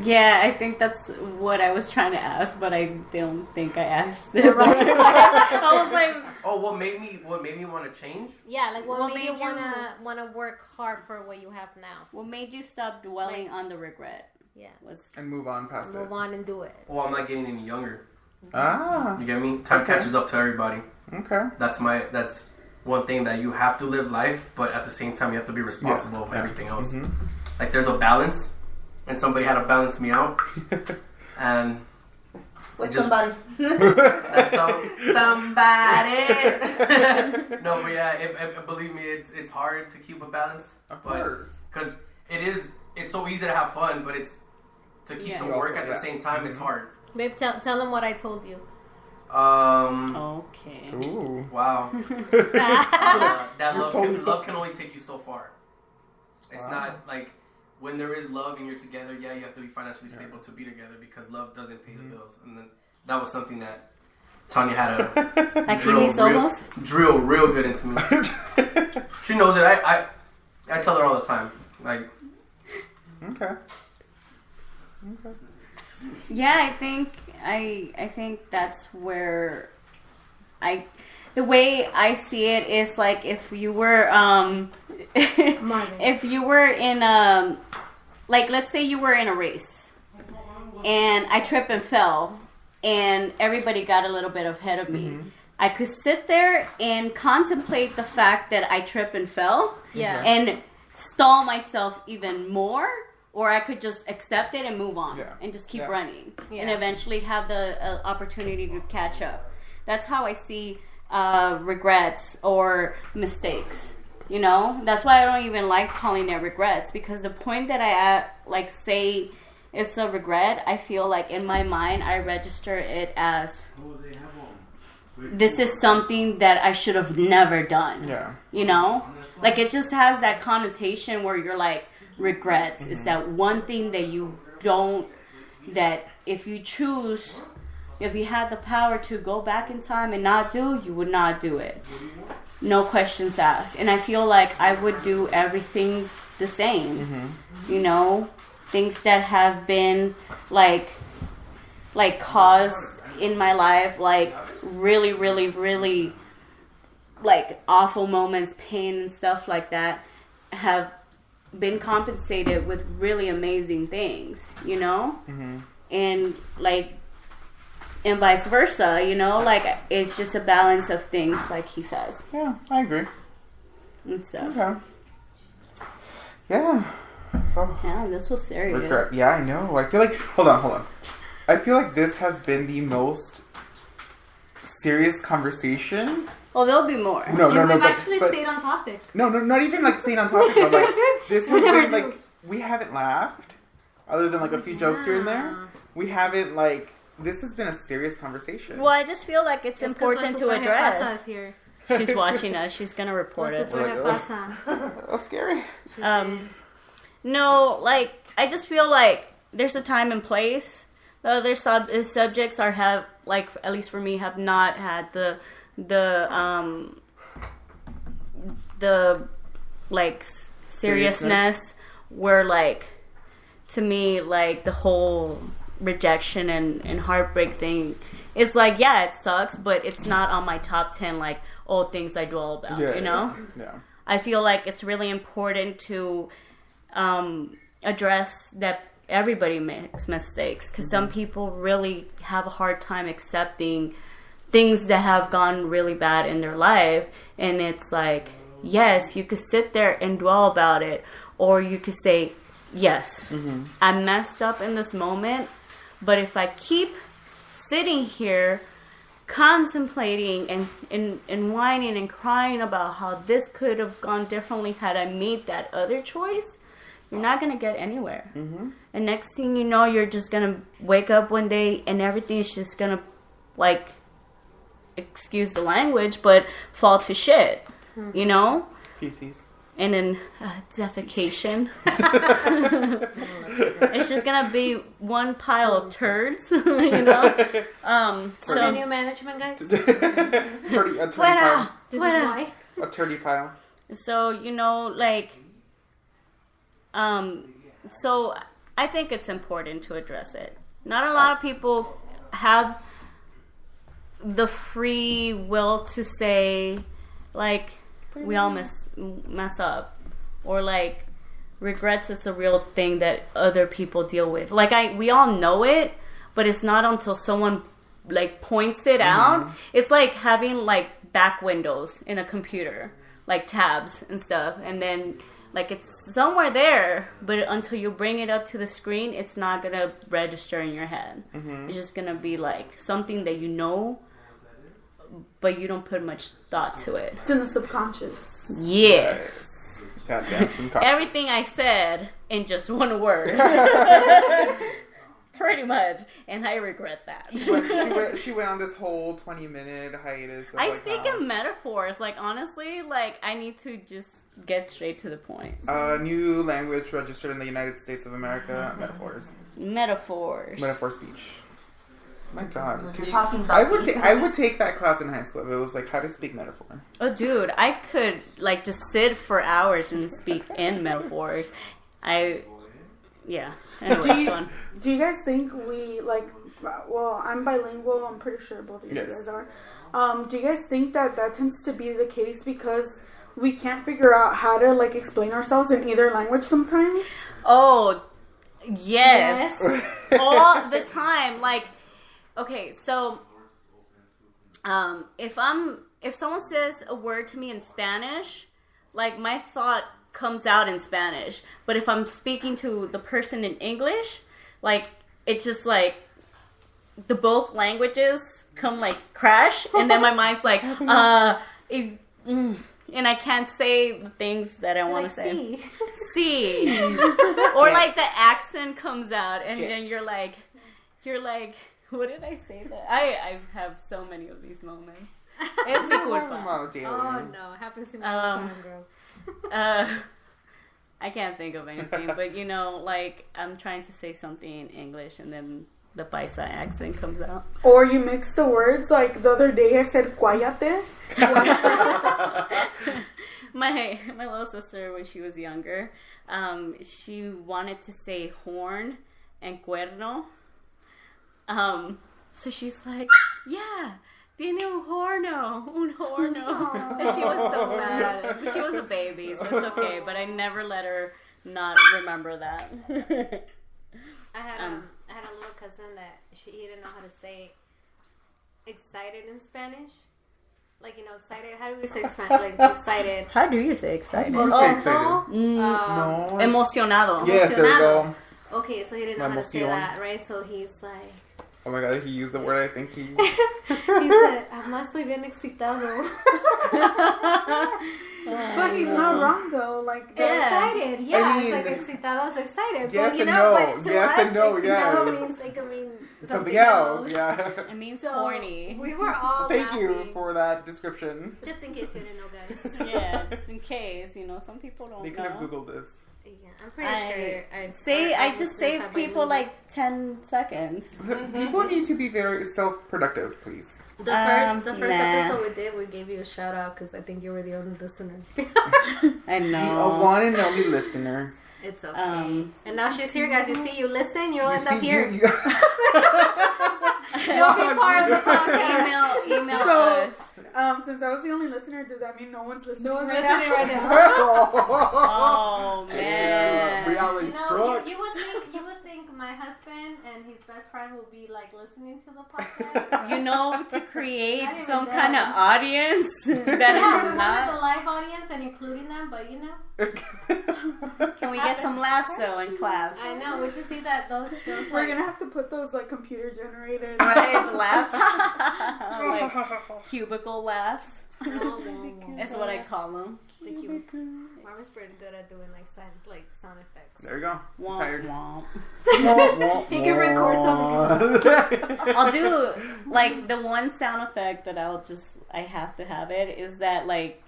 Yeah, I think that's what I was trying to ask, but I don't think I asked it. I was like, oh, what made me want to change? Yeah, like what made you you wanna work hard for what you have now? what made you stop dwelling on the regret? Yeah. And move on past it. Move on and do it. Well, I'm not getting any younger. Ah. You get me? Time catches up to everybody. Okay. That's one thing that you have to live life, but at the same time you have to be responsible for everything else. Mm-hmm. Like there's a balance, and somebody had to balance me out, and With somebody. that's somebody. No, but yeah, believe me, it's hard to keep a balance. Of course. Because it's so easy to have fun, but it's to keep the work at the same time. It's hard. Babe, tell them what I told you. Okay. Ooh. Wow. That love can only take you so far. It's not like when there is love and you're together. Yeah, you have to be financially stable to be together because love doesn't pay the bills. And then that was something that Tanya had to drill real good into me. She knows it. I tell her all the time. Like, okay. Yeah, I think that's where the way I see it is like if you were if you were in like let's say you were in a race and I tripped and fell and everybody got a little bit ahead of me. Mm-hmm. I could sit there and contemplate the fact that I tripped and fell and stall myself even more. Or I could just accept it and move on and just keep running and eventually have the opportunity to catch up. That's how I see regrets or mistakes. You know, that's why I don't even like calling it regrets because the point that I say it's a regret, I feel like in my mind I register it as this is something that I should have never done. Yeah, you know, like it just has that connotation where you're like. Regrets is that one thing that you don't, that if you choose, if you had the power to go back in time and not do, you would not do it. No questions asked. And I feel like I would do everything the same. You know, things that have been like caused in my life, like really, really, really like awful moments, pain and stuff like that have been compensated with really amazing things, you know? And like and vice versa, you know, like it's just a balance of things like he says. Yeah, I agree. And stuff. Okay. Yeah. Oh. Yeah, this was serious. Regret. Yeah, I know. I feel like hold on. I feel like this has been the most serious conversation. Well, there'll be more. No. We've actually stayed on topic. No, not even like staying on topic, but like this has been like we haven't laughed, other than like a few jokes here and there. We haven't like this has been a serious conversation. Well, I just feel like it's important to address. She's watching us. She's gonna report it. That's scary. No, like I just feel like there's a time and place. The other subjects have like at least for me have not had the like seriousness where like to me like the whole rejection and heartbreak thing it's like yeah it sucks but it's not on my top 10 like old things I dwell about you know. I feel like it's really important to address that everybody makes mistakes because some people really have a hard time accepting things that have gone really bad in their life, and it's like, yes, you could sit there and dwell about it, or you could say, yes, I messed up in this moment, but if I keep sitting here contemplating and whining and crying about how this could have gone differently had I made that other choice, you're not going to get anywhere. And next thing you know, you're just going to wake up one day and everything is just going to, like, excuse the language, but fall to shit, you know? Feces. And then defecation. It's just gonna be one pile of turds, you know? So new management, guys? A turdy pile. This is why. A turdy pile. So, you know, like, so I think it's important to address it. Not a lot of people have the free will to say, like, we all mess up, or like regrets is a real thing that other people deal with. Like we all know it, but it's not until someone like points it out. It's like having like back windows in a computer, like tabs and stuff, and then like it's somewhere there, but until you bring it up to the screen, it's not gonna register in your head. It's just gonna be like something that you know, but you don't put much thought to it. It's in the subconscious. Yeah. Goddamn. Everything I said in just one word. Pretty much. And I regret that. She went on this whole 20-minute hiatus. I like speak in metaphors. Like, honestly, like, I need to just get straight to the point. New language registered in the United States of America. Metaphors. Metaphor speech. My God. You're talking about I would take that class in high school if it was like how to speak metaphor. Oh, dude, I could like just sit for hours and speak in metaphors. Yeah. Anyway, do you guys think we like? Well, I'm bilingual. I'm pretty sure both of you Yes. guys are. Do you guys think that tends to be the case because we can't figure out how to like explain ourselves in either language sometimes? Oh, yes. All the time. Like, okay, so if someone says a word to me in Spanish, like my thought comes out in Spanish. But if I'm speaking to the person in English, like it's just like the both languages come like crash, and then my mind's like, and I can't say the things that I want to say. See, or like the accent comes out, and then you're like, what did I say? That I have so many of these moments. Es mi culpa. Oh no, it happens to me all the time, girl. I can't think of anything, but you know, like I'm trying to say something in English, and then the Paisa accent comes out. Or you mix the words. Like the other day, I said "cuállate." My little sister, when she was younger, she wanted to say horn and cuerno. So she's like, yeah, tiene un horno. And she was so mad. She was a baby, so it's okay. But I never let her not remember that. I had a little cousin that he didn't know how to say excited in Spanish. Like, you know, excited. How do we say Spanish? Like, excited. How do you say excited? No. Emocionado. Yes, there we go. Okay, so he didn't know how to say that, right? So he's like... Oh my God, he used the word I think he... He said, además estoy bien excitado. But he's not wrong though. Like excited, yeah. I mean, it's like excitado is excited. Yes but you and know, no. but to Yes us, and no, excitado yes. means it could mean something else. Yeah. It means so horny. We were all Thank laughing. you for that description. Just in case you didn't know, guys. Yeah, just in case, you know, some people don't They know. could have Googled this. Yeah, I'm pretty I sure. I just saved people like 10 seconds. People need to be very self-productive, please. The first episode we did, we gave you a shout out because I think you were the only listener. I know. A one and only listener. It's okay. And now she's here, guys. You see, you listen, you'll end up here. You'll be part of the podcast. Email us. Since I was the only listener, does that mean no one's listening? No one's listening right now. Oh man! Reality struck. You would think my husband and his best friend will be like listening to the podcast. You know, to create Not even some them. kind of audience that We is wanted not. the live audience and including them, but you know. Can we get some laughs though in class? I know. We just see that those We're like, gonna have to put those like computer generated. Right, the laughs. Like cubicle laughs. That's what I call them. Thank you. Marvin's pretty good at doing like sound effects. There you go. Womp womp. He can record something. I'll do like the one sound effect that I have to have it is that like.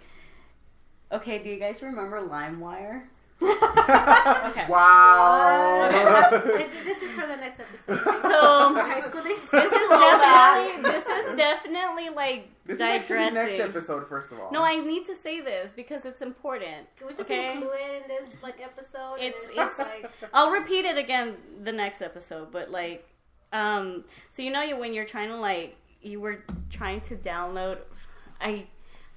Okay, do you guys remember LimeWire? Okay. Wow. Okay. This is for the next episode. So High school days. this is definitely like This is actually the next digressing. episode, first of all. No, I need to say this because it's important. Can we just okay? include it in this like episode? And It's just, like I'll repeat it again the next episode, but like, so you know, when you're trying to like, you were trying to download,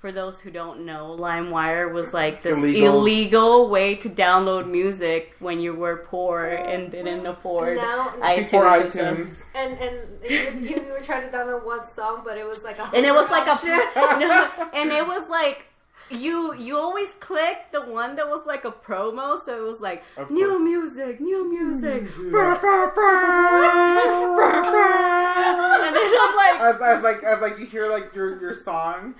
for those who don't know, LimeWire was like this illegal way to download music when you were poor and didn't afford before iTunes. And you were trying to download one song, but it was like and it was like and it was like you always clicked the one that was like a promo, so it was like new music, brr, brr, brr, brr. And then I'm like as like you hear like your song.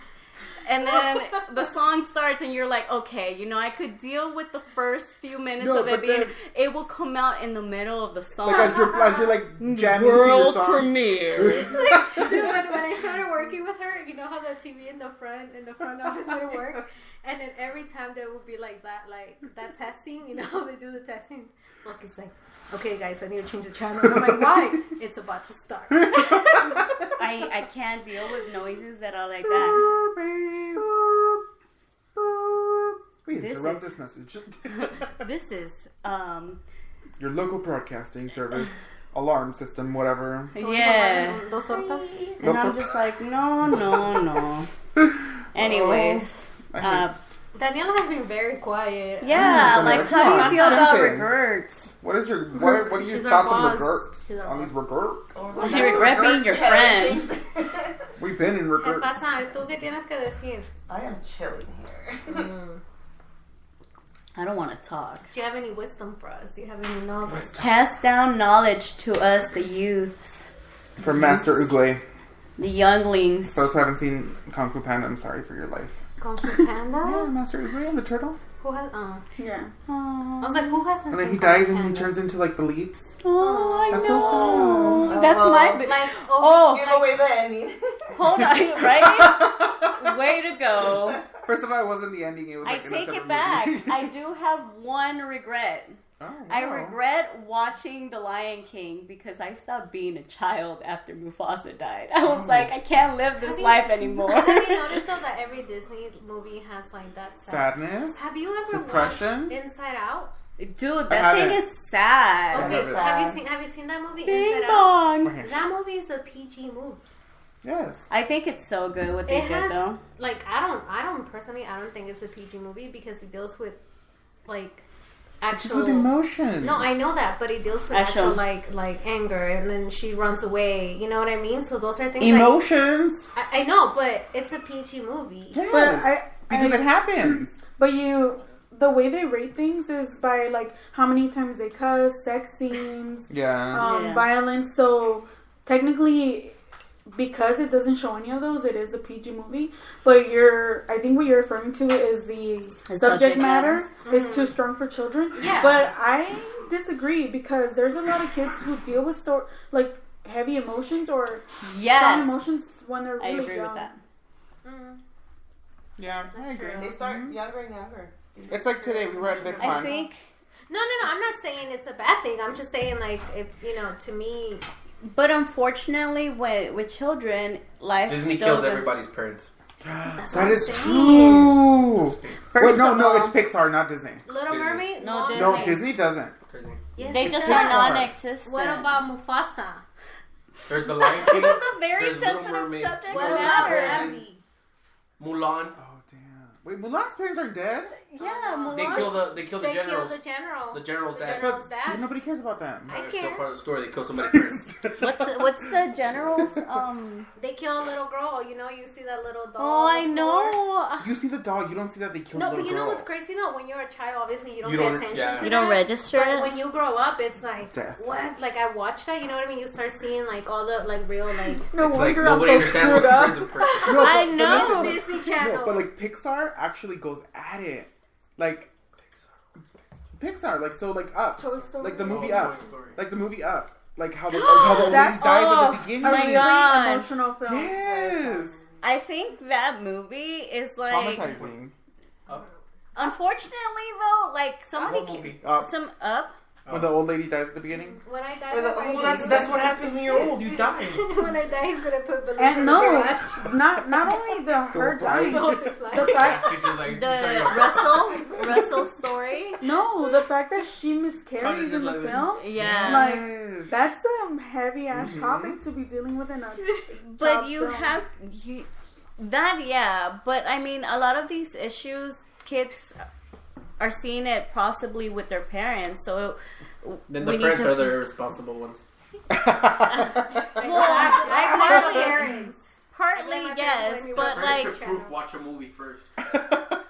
And then the song starts, and you're like, okay, you know, I could deal with the first few minutes of it being. It will come out in the middle of the song. Like as you're like jamming to your song. Premiere. Dude, when I started working with her, you know how the TV in the front office would work, and then every time there would be like that testing, you know how they do the testing. Look, it's like, okay, guys, I need to change the channel. And I'm like, why? It's about to start. I can't deal with noises that are like that. We interrupt this message. This is your local broadcasting service, alarm system, whatever. Yeah. Dos tortas. And I'm just like, no. Anyways, Daniela has been very quiet. yeah, like how do you feel about regrets? What are your thoughts on regrets? On these regrets? You regret being your friend. We've been in ¿Qué regrets. pasa? ¿Tú qué tienes que decir? I am chilling here. I don't want to talk. Do you have any wisdom for us? Do you have any knowledge? Pass down knowledge to us, the youths. From Master Uguay. The younglings. Those who haven't seen Kung Fu Panda, I'm sorry for your life. Kung Fu Panda? Yeah, Master Uguay and the turtle. Who has? Yeah. I was like, who hasn't? And then seen he dies Kung Fu and he Panda? turns into like the leaves. Oh, I That's know. so sad. That's my. Like, Give away the ending. Hold on, right? Way to go. First of all, it wasn't the ending. It was I like take in a it separate back. movie. I do have one regret. Oh, wow. I regret watching The Lion King because I stopped being a child after Mufasa died. I was like, I can't live this life anymore. Have you noticed though that every Disney movie has like that sadness? Have you ever depression? watched Inside Out? Dude, that thing haven't. is sad. Okay, haven't. so have you seen that movie? Bing Inside Out? bong. That movie is a PG movie. Yes. I think it's so good what they It did has though. like I don't personally think it's a PG movie because it deals with like Just actual with emotions. No, I know that, but it deals with actual like anger, and then she runs away. You know what I mean? So those are things. Emotions. Like, I know, but it's a PG movie. Yes. But because it happens. But the way they rate things is by like how many times they cuss, sex scenes, Yeah. violence. So technically, because it doesn't show any of those, it is a PG movie. But I think what you're referring to is the subject matter is too strong for children. Yeah. But I disagree because there's a lot of kids who deal with like heavy emotions or strong emotions when they're really I agree young. with that. Yeah, I agree. They start younger and younger. It's like today we were at VidCon. I think. No. I'm not saying it's a bad thing. I'm just saying like if to me. But unfortunately, with children, life Disney still kills goes- everybody's parents. That is true. First Wait, of no, all- it's Pixar, not Disney. Little Disney. Mermaid? No, Disney. No, Disney doesn't. Crazy. Yes, They it just does. are non-existent. What about Mufasa? There's the Lion King. This is a very There's Little sensitive Mermaid. subject What Little about Mermaid. Abby? Mulan. Oh damn! Wait, Mulan's parents are dead. Yeah, Mulan. They kill the They generals. killed the general. The general's dad. general's But dad. nobody cares about them. I It's still care. part of the story. They kill somebody's parents. What's the general's? They kill a little girl. You see that little doll. Oh, on I the floor? know. You see the dog, you don't see that they killed No, the but little you know girl. what's crazy though? When you're a child, obviously you don't You pay don't- attention yeah. to You don't that. register But it? when you grow up, it's like Death. what? Like I watched that. You know what I mean? You start seeing like all the like real like No It's like wonder I'm nobody so understands screwed what a up. prison person. No, I but know. listen, Disney Channel. no, but like Pixar actually goes at it. Like Pixar, like so, like Up, Toy Story? like the movie Oh, Up, Toy Story. like the movie Up, like how the old lady dies at the beginning. A my really God. emotional film. Yes, I think that movie is like. traumatizing. Unfortunately, though, like somebody What movie? Up. some Up. When the old lady dies at the beginning. When I die, Well, that's what happens when you're old. You die. When I die, he's gonna put balloons. And in no, the garage. not only her dying, Multiply. the fact The Russell story. no, the fact that she miscarries in the film, Yeah. like Yes. that's a heavy ass topic to be dealing with in a. But child's you film. have but I mean, a lot of these issues, kids are seeing it possibly with their parents, so Then we the need parents to- are the irresponsible ones. Parents. partly yes, but Parents like, should proof watch a movie first.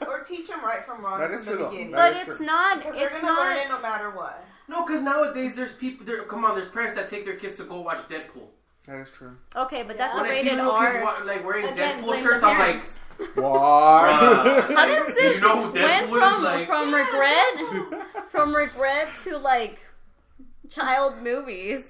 Or teach them right from wrong That from is the true, though. beginning. That but is it's true. not. Because they're It's gonna learn not. it no matter what. No, because nowadays there's people. Come on, there's parents that take their kids to go watch Deadpool. That is true. Okay, but that's When a I see rated little kids R. like wearing Again, Deadpool blame shirts, the I'm like, parents. What? How does this you know who went Deadpool is? Like, from regret to like child movies?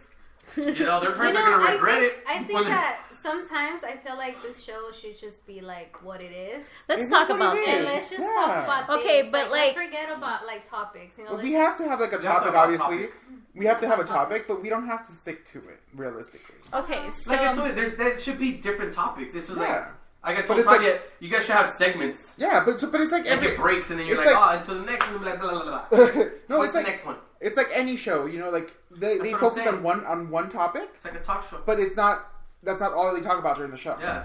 you know, their parents are gonna regret it. I think when they- that sometimes I feel like this show should just be like what it is. Let's It talk is what about it And is. this. let's just Yeah. talk about Okay, things. but, let's like- forget about like topics. You know, But let's we just- have to have like a We have to topic, have a obviously. topic. We have to have a topic, but we don't have to stick to it, realistically. Okay, so Like I told you, there should be different topics. It's just like Yeah. I got But told it's like- Tanya, you guys should have segments. Yeah, but it's like Like every... it breaks, and then you're it's like, like- oh, until the next, and then blah blah blah blah. no, What's it's the like next one? it's like any show, you know, like they what I'm focus saying. on one topic, It's like a talk show. but that's not all they talk about during the show. Yeah,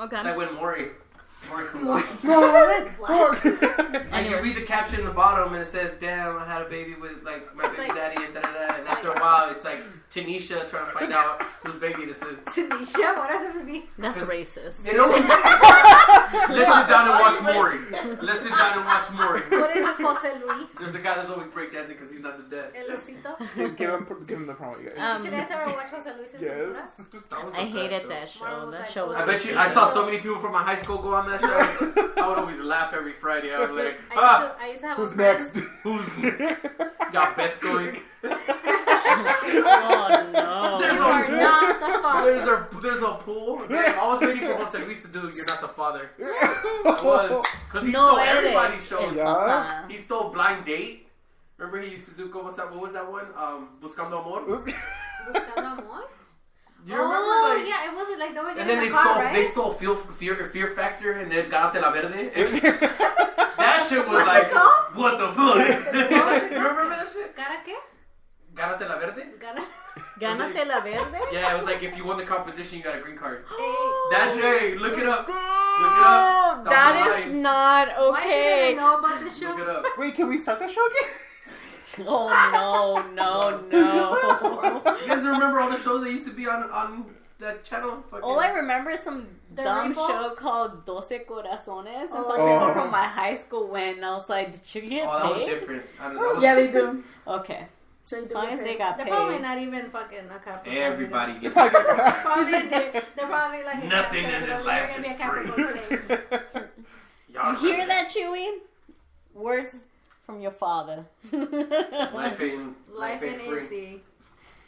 okay. it's like when Maury comes on. And you read the caption in the bottom, and it says, "Damn, I had a baby with like my baby daddy," and da da da. And after a while, it's like Tanisha trying to find out whose baby this is. Tanisha, what does it mean? That's Because- racist. It always. Let's sit down and watch Maury. Let's sit down and watch Maury. What is this, Jose Luis? There's a guy that's always breakdancing because he's not the dad. El osito. give him the promo, you guys. Did you guys ever watch Jose Luis's Yes. Cintura? I hated that show. Marvel was That like, show was. I bet you. I saw so many people from my high school go on that show. I would always laugh every Friday. I was like, I used to have Who's a friend. next? who's got bets going? Oh no! There's You are a not the father. there's a pool. I was waiting for Jose Luis to do "You're Not the Father." I was because he stole everybody's shows. Yeah. He stole Blind Date. Remember he used to do what was that one? Buscando Amor. Buscando amor? Do you remember Oh, like? yeah, it was like they were And getting then in they a car, stole right? they stole Fear Factor and then Ganate la Verde. That shit was like called? what the fuck? it You remember that shit? ¿Cara qué? Ganate la Verde? Gana. Gánate la verde. Yeah, it was like if you won the competition, you got a green card. Hey. That's it. Look it up. Damn, Look it up. That That's is mine. not Why didn't I okay. know about this show? Look it up. Wait, can we start that show again? Oh no! You guys remember all the shows that used to be on that channel? Fucking- All I remember is some The dumb Rainbow? show called 12 Corazones, and some Oh. people from my high school went, and I was like, "Did you get Oh, that was paid?" different. I don't know. Yeah, they do. Okay, They do as long as get they paid. got They're probably paid. not even fucking a Capricorn. Everybody gets Probably they're probably like Nothing a in this Capricorn, life they're gonna be is a Capricorn today. Y'all You hear remember that, Chewy? Words from your father. Life ain't Life ain't free. easy.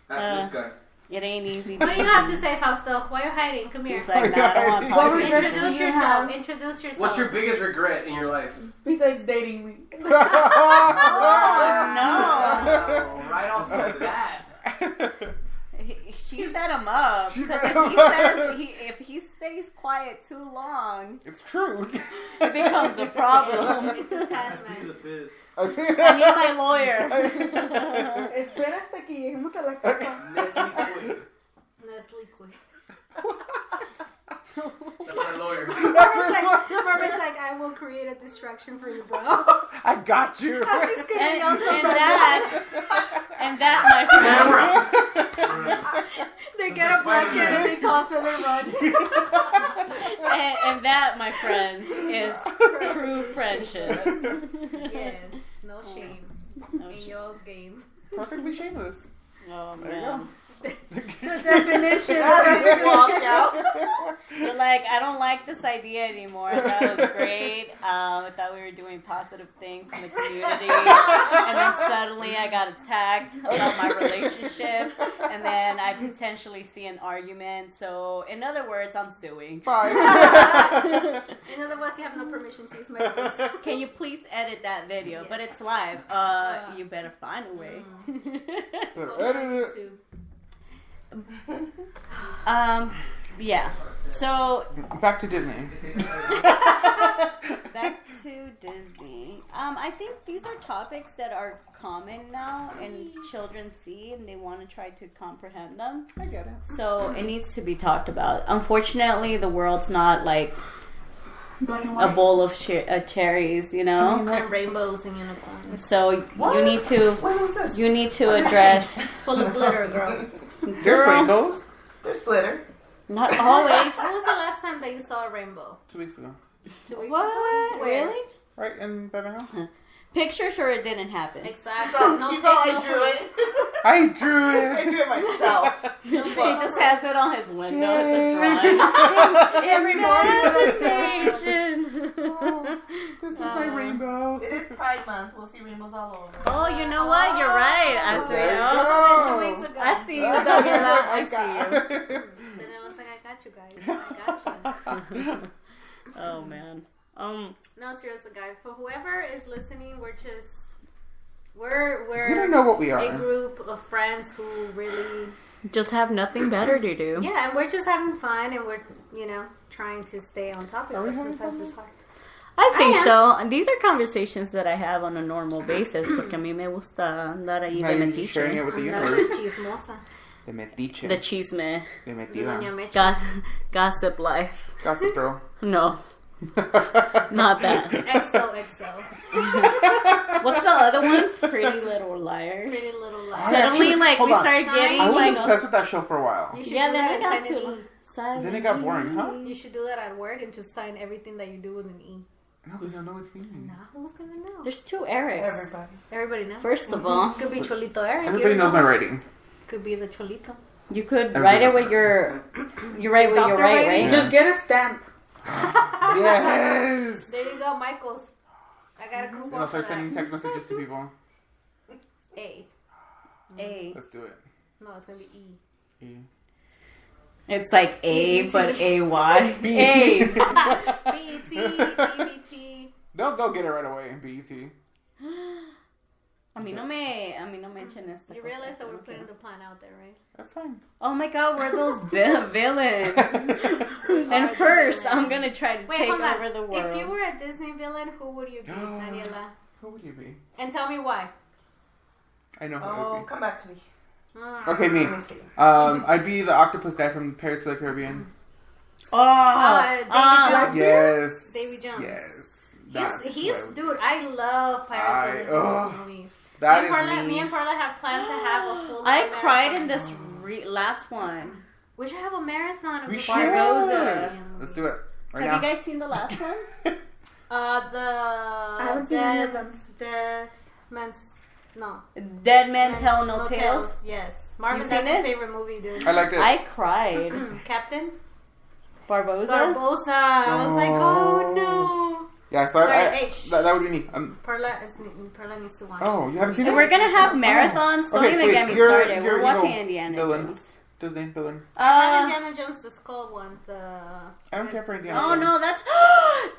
That's this guy. It ain't easy. What do you have to say, Fausto? Why are you hiding? Come here. He's like, nah, I don't want to talk to you. Introduce yourself. Introduce yourself. What's your biggest regret in your life? Besides dating me. Oh, Oh, right off the bat. She set him up. She 'Cause set if him he up. says if he stays quiet too long, It's true. it becomes a problem. It's a task, He's man. a fifth. Okay. I need my lawyer. Espera hasta que lleguemos a la casa. Nestle Quick. Nestle Quick. That's my lawyer. Marvin's like, I will create a distraction for you, bro. I got you. I'm just gonna and, yell something. and that, my friend, Camera. They get a blanket and they toss it and they run. and that, my friends, is true friendship. Yes, no shame. No In shit. y'all's game. Perfectly shameless. Oh There you man. go. The definition. Walk out. But like, I don't like this idea anymore. I thought it was great. I thought we were doing positive things in the community. And then suddenly I got attacked about my relationship. And then I potentially see an argument. So, in other words, I'm suing. Bye. In other words, you have no permission to use my voice. Can you please edit that video? Yes. But it's live. You better find a way. Edit it. Yeah. So Back to Disney. back to Disney. I think these are topics that are common now and children see and they want to try to comprehend them. I get it. So it needs to be talked about. Unfortunately, the world's not like Black and a white. bowl of cherries, you know? And rainbows and unicorns. So What? you need to When was this? address Full of glitter, girl. There's rainbows. There's glitter. not always. When was the last time that you saw a rainbow? 2 weeks ago. 2 weeks What? ago? Where? Really? Right in Beverly Hills. Picture sure it didn't happen. Exactly. So, No he's all, fake, I no drew proof. it. I drew I it. drew it myself. He just has it on his window. It's a drawing. Every Manifestation. This is my rainbow. It is Pride Month. We'll see rainbows all over. Oh, you know what? You're right. I see There you you. go. 2 weeks ago. I see you, Daniela. I see Then it was like, I got you guys. I got you. you. Oh man. No, seriously, guys. For whoever is listening, we're You don't know what we a are. group of friends who really, Just have nothing better to do. yeah, and we're just having fun, and we're trying to stay on topic. Are we But having sometimes fun? it's hard. I think I am. so. And these are conversations that I have on a normal basis porque a mí me gusta andar ahí Now de you're sharing it metiche. with the Andar universe. de chismosa. De metiche. The chisme. De De metida. Doña Mecha. Gossip life. Gossip girl. No, not that. XOXO. What's the other one? Pretty Little Liars. Pretty Little I Lies. Suddenly, actually- like, hold we on. started getting I was like... obsessed with that show for a while. You should Yeah, do then that it got and sign an too... E. Then it got boring, huh? You should do that at work and just sign everything that you do with an E. No, because I don't know what's meaning. Nah, who's gonna know? There's two Erics. Everybody. Everybody knows. First of all, Could be Cholito Eric. Everybody you knows don't my know. writing. Could be the Cholito. you could Everybody write it knows with my your... You write with your Doctor right, writing? right? Yeah. Just get a stamp. Yes! There you go, Michaels. I got a coupon And I'll for start sending that. text messages to people. A. A. Let's do it. No, it's gonna be E. E. It's like A, but A-Y. B. A. B-E-T, E-B-T. They'll get it right away. B-E-T. A mí no me echen esta You cosa. realize that we're putting the plan out there, right? That's fine. Oh my god, we're those villains. And the first, villains. I'm gonna try to Wait, take hold on. over the world. If you were a Disney villain, who would you be, Daniela? Who would you be? And tell me why. I know who I Oh, would come back to me. be. Okay, me. Let me see. I'd be the octopus guy from Pirates of the Caribbean. David Jones. Yes. Davy Jones. Yes. That's He's what I would- dude. I love Pirates of the Caribbean movies. That Me is and Perla have plans to have a full. I marathon. cried in this last one. We should have a marathon. Of We the should. Barbosa. Let's do it right Have now. you guys seen the last one? I haven't seen any of them. No. Dead Men Tell No Tales. Yes. Marvin, You've that's seen his it? favorite movie, dude. I liked it. I cried. Captain Barbosa? Barbosa. I was like, oh no. Yeah, so Sorry, I hey, shh. that would be me. Perla needs to watch. Oh, you haven't seen And it? we're gonna have marathons. Don't Okay, even wait, get me you're- started. you're We're watching evil Indiana villain. Jones. Disney villain. Indiana Jones, the skull one. I don't care for Indiana Oh Jones. no, that's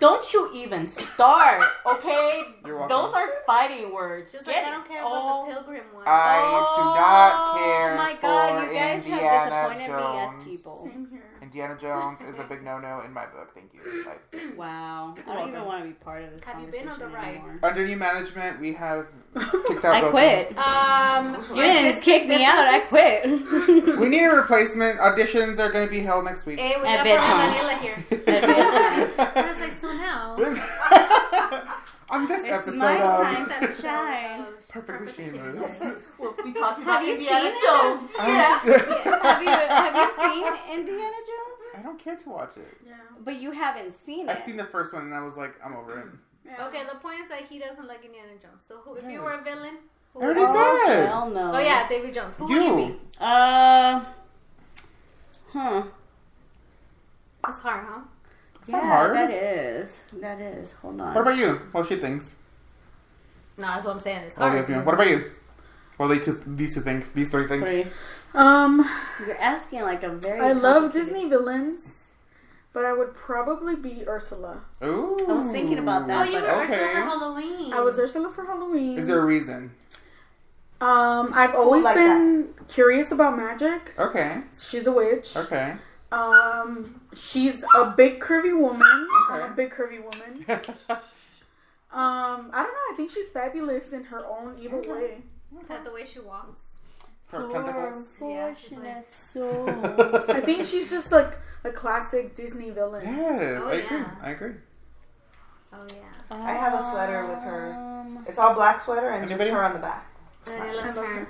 don't you even start, okay? You're welcome. Those are fighting words. Just like I don't care about the Pilgrim one. I do not care Oh my god, for you guys Indiana have disappointed me Jones. as people. Same here. Indiana Jones is a big no-no in my book. Thank you. Bye. Wow, I don't even want to be part of this Have you been conversation on the ride? anymore. Under new management, we have kicked out I both quit. You You didn't kick me out. I quit. of them. We need a replacement. Auditions are going to be held next week. Hey, we At got bedtime. Daniela here. I was like, so now. On this It's episode my of time to shine. Perfectly Shameless. We'll be talking Have about you Indiana seen it? Jones. Yeah. Have you seen Indiana Jones? I don't care to watch it. Yeah. But you haven't seen it. I've seen the first one and I was like, I'm over it. Yeah. Okay, the point is that he doesn't like Indiana Jones. So if you Yes. were a villain, who I would already you Oh, said. hell no. be? Oh yeah, Davy Jones. Who would you be? Huh. That's hard, huh? Yeah, hard. that is. Hold on. What about you? What she thinks? No, that's what I'm saying. It's Oh, hard. yes, ma'am. What about you? Well, these two think. These three think. Three. You're asking like a very. I love Disney villains, but I would probably be Ursula. Ooh. I was thinking about that. Oh, you were Okay. Ursula for Halloween. I was Ursula for Halloween. Is there a reason? I've always like been curious about magic. Okay. She's a witch. Okay. She's a big curvy woman. Okay. I'm a big curvy woman. I don't know. I think she's fabulous in her own evil way. That the way she walks. Her tentacles. Yeah, she's like- souls. I think she's just like a classic Disney villain. Yes, Oh, I agree. yeah. I agree. Oh yeah. I have a sweater with her. It's all black sweater and Anybody? just her on the back. Let's turn.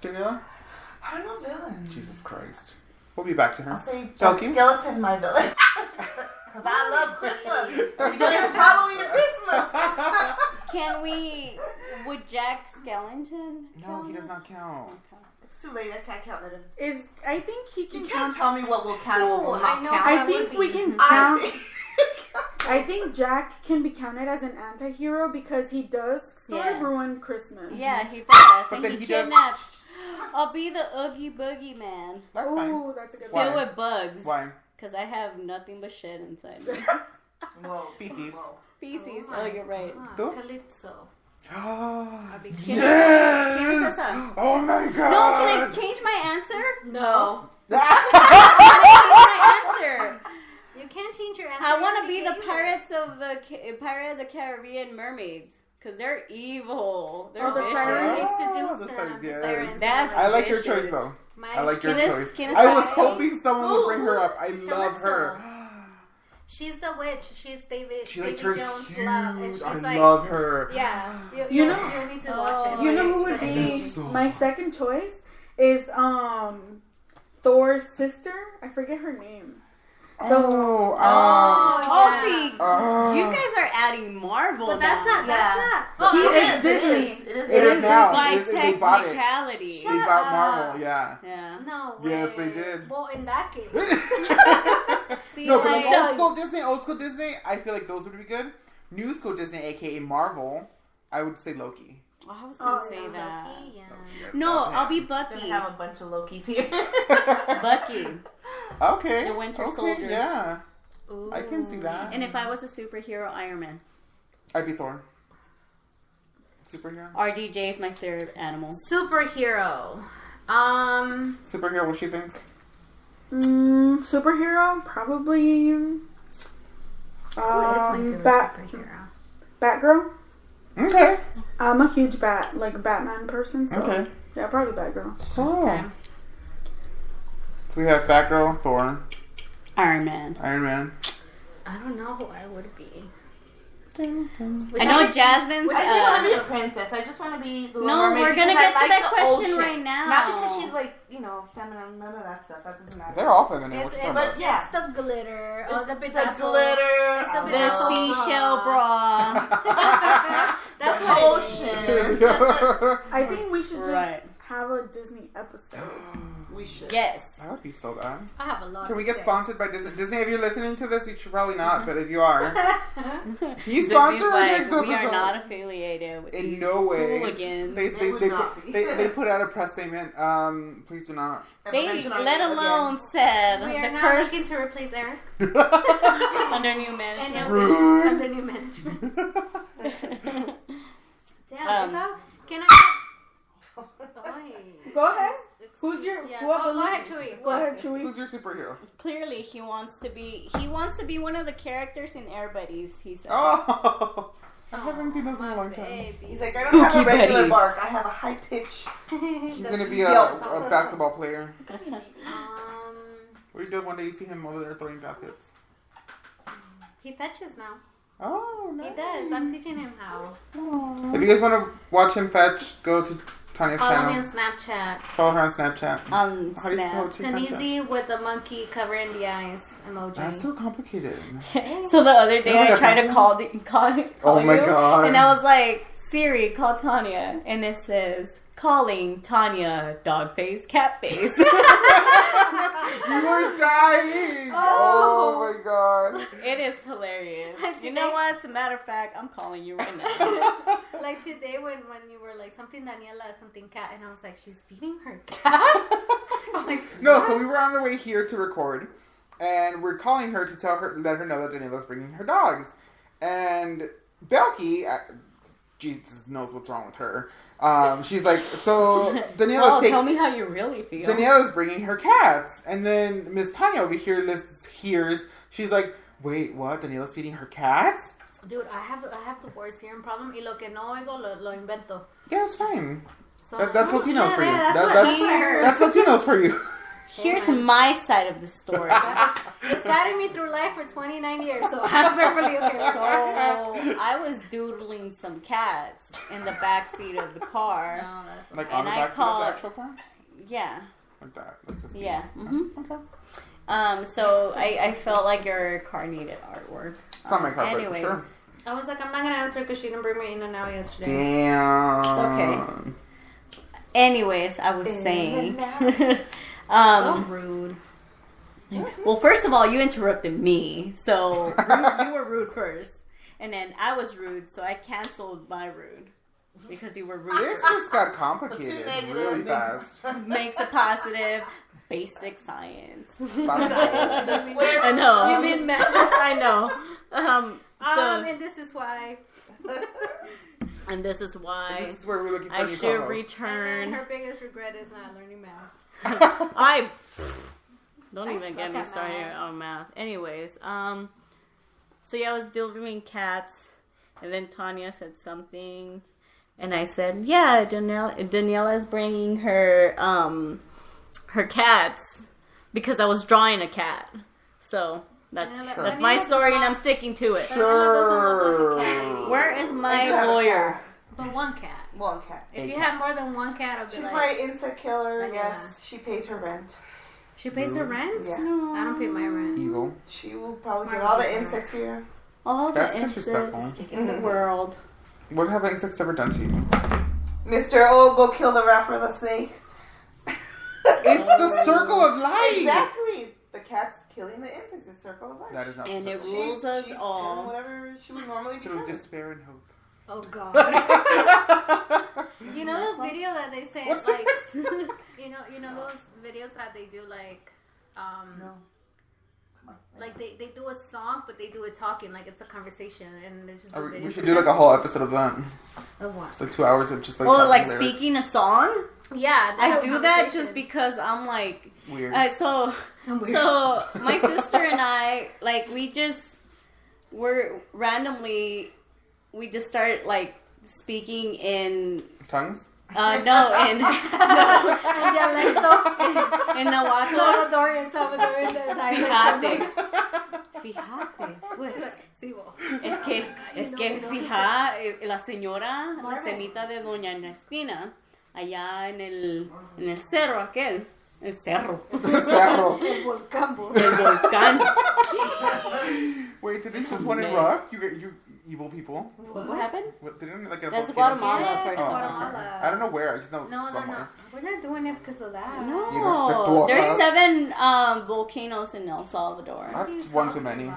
Daniela? I don't know villain. Jesus Christ. We'll be back to I'll her. say Belky? Jack Skeleton, my villain. Because I love Christmas. We go from Halloween to Christmas. Would Jack Skellington? No, he does not count. It's too late. I can't count it. I think he can You count. can't tell me what will count and what will Ooh, not I know. count. I That think would we be- can I count. think- I think Jack can be counted as an anti-hero because he does sort of Yeah. ruin Christmas. Yeah, he does. But And then he he does- kidnaps. I'll be the Oogie Boogie Man. That's fine. Ooh, that's a good Why? one. Filled with bugs. Why? Because I have nothing but shit inside me. Whoa. Feces. Whoa. Feces. Oh, you're right. Go. Calypso. Oh, I'll be yes! Yes! Oh my god! No, can I change my answer? No. Can I change my answer? You can't change your answer. I want to You be the already gave it. Pirate of the Caribbean mermaids. Because they're evil. They're Oh, the vicious. sirens? Oh, the Seduce sirens, them. yes. Sirens. That's- I like your Vicious. choice though. Mine I like your is- choice. Can I was I- hoping someone would bring her up. I love Calypso. her. She's the witch. She's David. She like David turns Jones' huge. love, and she's I like, love her. Yeah, You you know- you need to watch it. You know but who would it's be That's so- my second choice is Thor's sister. I forget her name. Oh, Oh, see, you uh, guys are adding Marvel But that's now. not. That's Yeah. not. Oh, He okay. is Disney. It is. it is now. By They bought it. technicality. They bought Marvel. Yeah. Yeah. No way. Yes, they did. Well, in that case, See, No, but like like, old school Disney, I feel like those would be good. New school Disney, aka Marvel, I would say Loki. oh, I was gonna Oh, say yeah. that. Loki, yeah. No, Okay. I'll be We're Bucky. gonna have a bunch of Lokis here. Bucky. Okay. The Winter okay, Soldier. Yeah, Ooh. I can see that. And if I was a superhero, Iron Man. I'd be Thor. Superhero. RDJ is my third animal. Superhero. Superhero. What she thinks? Superhero, probably. Who is my favorite superhero? Batgirl. Okay. I'm a huge Batman person. So Okay. yeah, probably Batgirl. Oh. So we have Batgirl, Thor, Iron Man. Iron Man. I don't know who I would be. I know Jasmine's. I just want to be a princess. I just want to be the Little No, Mermaid we're gonna because get I to that the question ocean. right now. Not because she's like, feminine. None of that stuff. That doesn't matter. They're all feminine. What It's, you it's, talking about? yeah. it's the glitter, all the The bedazzle. glitter, It's the the the bedazzle seashell bra. That's the what ocean. I think we should just Right. have a Disney episode. We should. Yes. That would be so bad. I have a lot. Can we to get say. sponsored by Disney? Disney, if you're listening to this, you should probably not, but if you are, can you Disney's sponsor our like, next episode? we are not affiliated with In these no way. hooligans. They, It would not be. they put out a press statement. Please do not. They, Mention our let name alone said We are the now curse looking to replace Eric under new and management. Rude. under new management. Damn, can I? Go ahead. Who's your? Yeah. Who up Go the ahead, list? Chewy. Go ahead, Chewy. Who's your superhero? Clearly, he wants to be one of the characters in Air Buddies. He said. Oh, I haven't seen those in a long time. Baby. He's like, I don't have a Spooky regular buddies. bark. I have a high pitch. He's gonna be a Yelp. basketball player. Um, What are you doing one day? You see him over there throwing baskets. he fetches now. Oh, nice. He does. I'm teaching him how. If you guys want to watch him fetch, go to Tanya's Follow me channel. on Snapchat. Follow her on Snapchat. On How do you spell Snap. Snapchat? Tanisi with the monkey covering the eyes emoji. That's so complicated. So the other day, Oh my I God, tried to Tanya. call Oh my you, God. and I was like, Siri, call Tanya, and it says, calling Tanya, dog face, cat face. You were dying. Oh my god. It is hilarious. Like you know today- what? As a matter of fact, I'm calling you right now. Like today when you were like something Daniela, something cat, and I was like, she's feeding her cat. I'm like, No, what? so we were on the way here to record, and we're calling her to let her know that Daniela's bringing her dogs. And Belky, Jesus knows what's wrong with her. She's like, so Daniela's tell me how you really feel. Daniela's bringing her cats, and then Miss Tanya over here hears. She's like, wait, what? Daniela's feeding her cats? Dude, I have the words hearing problem. Y lo que no oigo lo invento. Yeah, it's fine. So That's Latinos for you. That's That's what I heard. That's Latinos for you. Here's my side of the story. It's guided me through life for 29 years, so I'm perfectly okay. So I was doodling some cats in the back seat of the car. No, that's what Like And on the I back of called- the actual car? Yeah, Like that. Like the seat. yeah. Okay. So I felt like your car needed artwork. It's not my car, but anyways, sure. I was like, I'm not gonna answer because she didn't bring me in and out yesterday. Damn. It's okay. Anyways, I was saying. So rude. Well, first of all, you interrupted me, so you were rude first, and then I was rude, so I canceled my rude because you were rude. This first. just got complicated negative really makes- fast. Makes a positive. Basic science. Square I know. You mean math? I know. And this is why. And this is why This is where we're looking for I new should co-hosts. And return. her biggest regret is not learning math. I don't I even get suck me at started math. on math. Anyways, so yeah, I was delivering cats, and then Tanya said something, and I said, "Yeah, Daniela's bringing her her cats because I was drawing a cat." So that's Daniela my does story, and not- I'm sticking to it. Daniela doesn't look like a cat lady. Where is I do my have a lawyer? cat. But one cat. One cat. If you have more than one cat, I'll be She's like, my insect killer. Daniela. Yes, she pays her rent. she pays her rent? Yeah. I don't pay my rent. Evil. She will probably get all the insects here. All the That's insects disrespectful. in the world. What have insects ever done to you? Mr. Oh, go kill the rat for the snake. It's the circle of life. Exactly. The cat's killing the insects. It's circle of life. That is not And the it circle. rules us she's all. doing whatever she would normally be Through doing. despair and hope. Oh, God. You know those videos that they say, What's like, this? you know those videos that they do, like, No. like they do a song, but they do it talking, like it's a conversation, and it's just a video. We should do like a whole episode of that. Of what? It's like 2 hours of just like. Well, talking like lyrics. speaking a song. Yeah, they I have a do that conversation. just because I'm like, Weird. so I'm weird. so my sister and I, like, we're randomly, we just start like speaking in Tongues? no in And dialecto. in Nahuatl. Salvadorian, dialect. Fíjate, pues. Sí, vos. Es que fija la señora, la cenita de Doña Ernestina, allá en el cerro aquel, el cerro, Cerro. El volcán, vos. el volcán. Wait, did they just want to Man. rock? You evil people. What happened? What, they didn't like get a That's volcano? Guatemala, Yes, first Oh, of all. Guatemala. I don't know where. I just know No, somewhere. We're not doing it because of that. No, there's 7 volcanoes in El Salvador, That's one too many.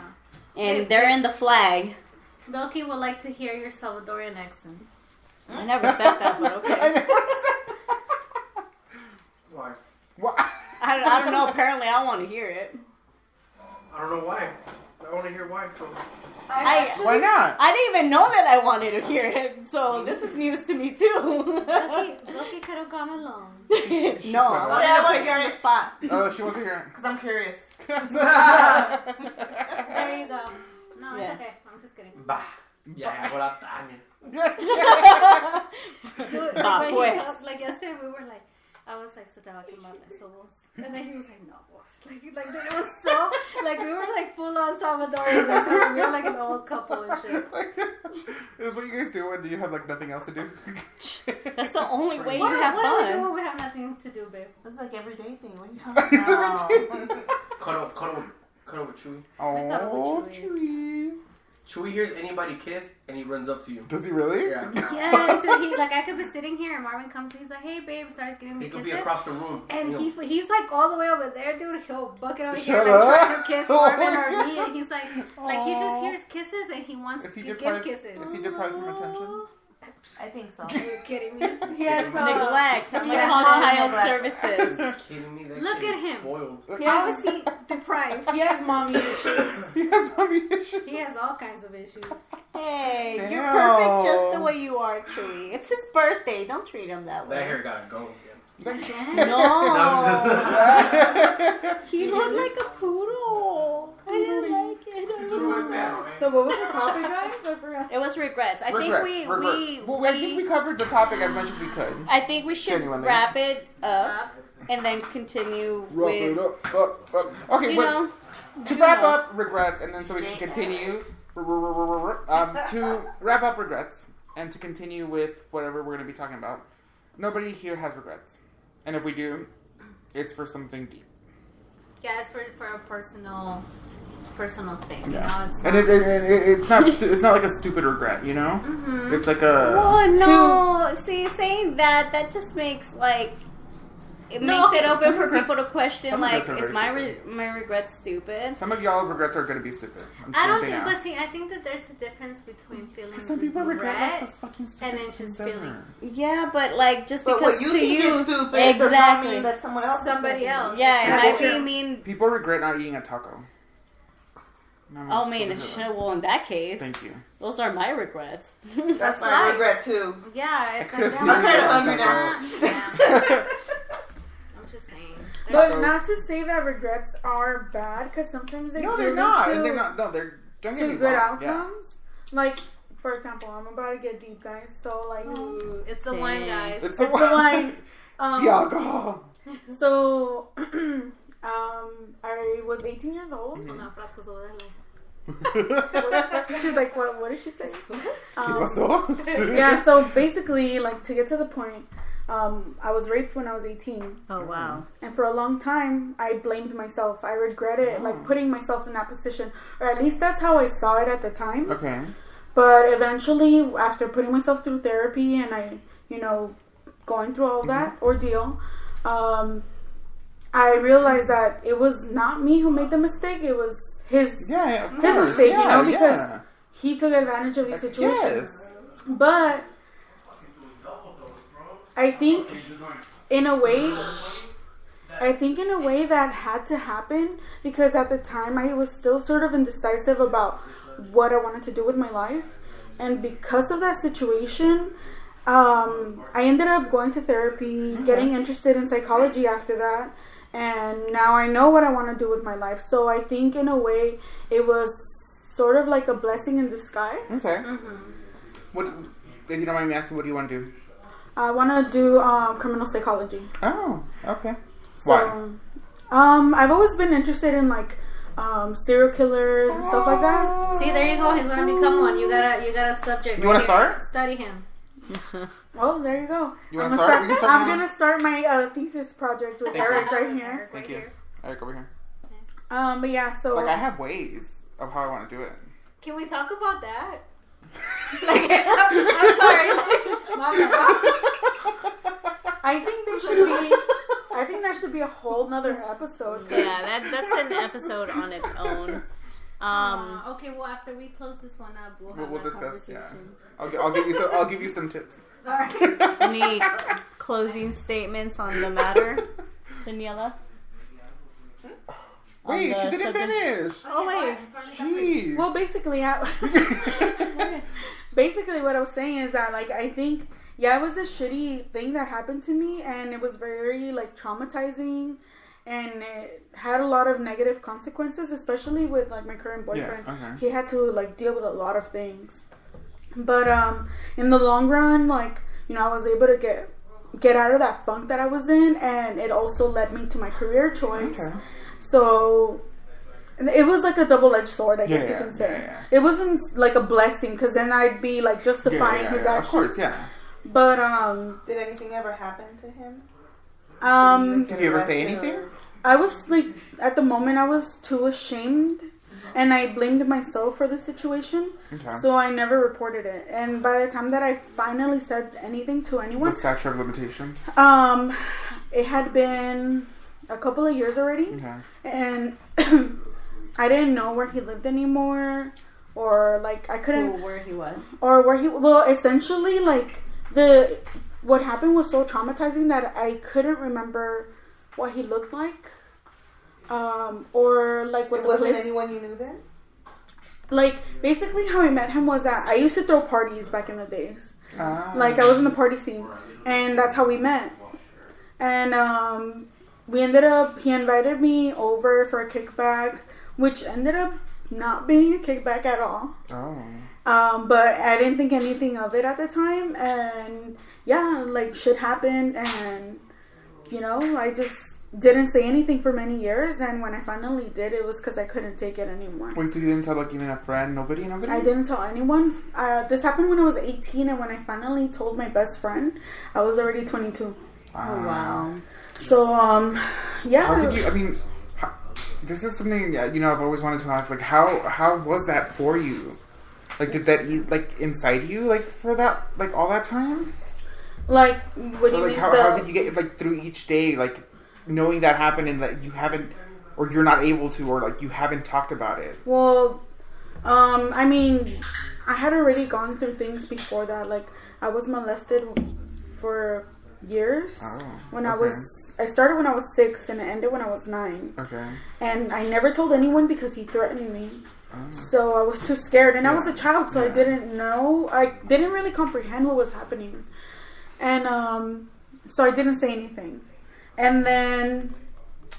and they're in the flag. Milky would like to hear your Salvadorian accent. I never said that, but okay. Why? What? I don't know. Apparently, I want to hear it. I don't know why. I want to hear why. So. Why not? I didn't even know that I wanted to hear it, so this is news to me too. Milky could have gone along. No, Yeah, I wanna hear it. spot. Oh, she wants to hear Because I'm curious. it. There you go. No, Yeah. it's okay. I'm just kidding. Bah. Ya hago la Tania. Dude, Va, like, pues. like yesterday, we were like, I was like, so te va a quemar eso vos. And then he was like, no, vos. Like it was so, like, we were like full on Salvadorian. We were like an old couple and shit. This is what you guys do when you have like nothing else to do. That's the only way you What have do we do fun. when we have nothing to do, babe? That's like everyday thing. What are you talking It's about? everyday. Cuddle with Chewy. Oh, cuddle with Chewy. Chewy. Chewy hears anybody kiss and he runs up to you. Does he really? Yeah. Yeah, so he like I could be sitting here and Marvin comes and he's like, "Hey, babe," starts giving me He could kisses. be across the room. And you know. he's like all the way over there, dude. He'll book it over here, Shut like up. trying to kiss Marvin or me, and he's like he just hears kisses and he wants Is he to give deprived? kisses. Is he deprived from attention? I think so. Are you kidding me? Yes, Neglect. I'm gonna Yeah, call mom child neglect. services. Kidding me? That Look kid at is him. Spoiled. How is he deprived? he has mommy issues. He has mommy issues. He has all kinds of issues. Hey, you're Damn. perfect just the way you are, Chewy. It's his birthday. Don't treat him that way. That hair gotta go again. No. He looked like a poodle. I didn't like it. So what was the topic, guys? I forgot. It was regrets. I think I think we covered the topic as much as we could. I think we should Genuinely. wrap it up and then continue Wrap with it up. Okay, you but know to wrap up regrets, and then so we can continue to wrap up regrets, and to continue with whatever we're going to be talking about. Nobody here has regrets, and if we do, it's for something deep. Yeah, it's for a personal thing. You Yeah, know, and it's not it's not like a stupid regret, you know. Mm-hmm. It's like a Oh no! See, saying that just makes it makes it open for regrets- people to question some like, regrets are is very my regret stupid? some of y'all regrets are going to be stupid. I don't saying think, now. but see, I think that there's a difference between feeling Some people regret like regret the fucking stupid and then just feeling Yeah, but just But because what you to think you is stupid does not exactly. mean that someone else is somebody thinking. else. Yeah, it That's might be true. mean. People regret not eating a taco. No, Oh I'm man, just gonna do well in that case, that. Thank you. those are my regrets. That's my right. regret too. Yeah, it's could've like seen I'm kind of Yeah. hungry now. Yeah. I'm just saying. But not to say that regrets are bad, because sometimes they No, do they're lead not. to, And they're not. No, they're. Don't get me to good wrong. Yeah. outcomes. Like, for example, I'm about to get deep, guys. So, like, Ooh, it's the wine, guys. It's it's the wine. the alcohol. So, I was 18 years old. Mm-hmm. Una frascos over there. She's like, what did she say? ¿Qué pasó? Yeah, so basically, like, to get to the point, I was raped when I was 18. Oh wow. And for a long time, I blamed myself. I regretted, like, putting myself in that position. Or at least that's how I saw it at the time. Okay. But eventually, after putting myself through therapy and I, going through all that ordeal, I realized that it was not me who made the mistake. It was his Yeah, of his course. mistake, Yeah, because yeah. he took advantage of these situations. Yes. But I think in a way that had to happen, because at the time I was still sort of indecisive about what I wanted to do with my life. And because of that situation, I ended up going to therapy, getting interested in psychology after that. And now I know what I want to do with my life. So I think in a way it was sort of like a blessing in disguise. Okay. What? If you don't mind me asking, what do you want to do? I want to do criminal psychology. Oh, okay. So, Why? I've always been interested in like serial killers and stuff like that. See, there you go. He's gonna become one. You got a subject. You wanna right start? here. Study him. Oh, there you go. You wanna start? We can start I'm now. gonna start my thesis project with Thank you. Eric right here. Thank you. Eric, over here. But yeah, so Like, I have ways of how I want to do it. Can we talk about that? Like, I'm sorry. I think that should be a whole nother episode. Yeah, that's an episode on its own. Okay, well, after we close this one up, we'll have We'll that discuss. Yeah. conversation. I'll give you some tips. All right. Any closing statements on the matter, Daniela? Wait, the she didn't subject- finish. Oh wait. Jeez. Well, basically what I was saying is that, like, I think, yeah, it was a shitty thing that happened to me, and it was very, like, traumatizing, and it had a lot of negative consequences, especially with, like, my current boyfriend. Yeah, okay. He had to, like, deal with a lot of things. But in the long run, like, I was able to get out of that funk that I was in, and it also led me to my career choice. Okay. So it was like a double-edged sword, I guess you can say. yeah. It wasn't like a blessing, because then I'd be like justifying his Of actions. course, yeah. But Did anything ever happen to him? Did you ever say anything? I was like, at the moment, I was too ashamed and I blamed myself for the situation. Okay. So I never reported it. And by the time that I finally said anything to anyone, The statute of limitations. it had been a couple of years already, Okay. and I didn't know where he lived anymore, or like I couldn't, Or where he was. or where he. Well, essentially, like what happened was so traumatizing that I couldn't remember what he looked like, or like what It the wasn't place. anyone you knew then? Like basically, how I met him was that I used to throw parties back in the days. Ah. Like I was in the party scene, and that's how we met. And we ended up. He invited me over for a kickback, which ended up not being a kickback at all. Oh. But I didn't think anything of it at the time, and yeah, like shit happened, and you know, I just didn't say anything for many years, and when I finally did, it was because I couldn't take it anymore. Wait, so you didn't tell like even a friend? Nobody? I didn't tell anyone. This happened when I was 18, and when I finally told my best friend, I was already 22. Oh, wow. So, yeah. How did you? I mean, this is something you know I've always wanted to ask. Like, how was that for you? Like, did that eat like inside you like for that like all that time? Like, what do Or, you like, mean? how did you get like through each day like knowing that happened and that you haven't or you're not able to or like you haven't talked about it? Well, I mean, I had already gone through things before that. Like, I was molested for years. Oh, when okay. I started when I was 6 and it ended when I was 9. Okay. And I never told anyone because he threatened me. Oh. So I was too scared, and I was Yeah. a child, so I Yeah. didn't know. I didn't really comprehend what was happening, and so I didn't say anything. And then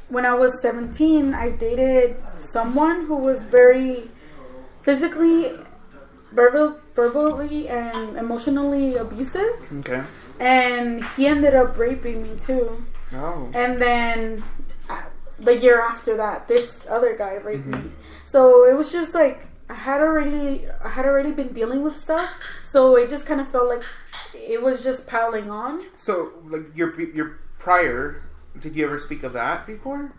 when I was 17, I dated someone who was very physically, verbally, and emotionally abusive, Okay. and he ended up raping me too. Oh. And then the year after that, this other guy raped me. So it was just like I had already been dealing with stuff, so it just kind of felt like it was just piling on. So like your prior, did you ever speak of that before?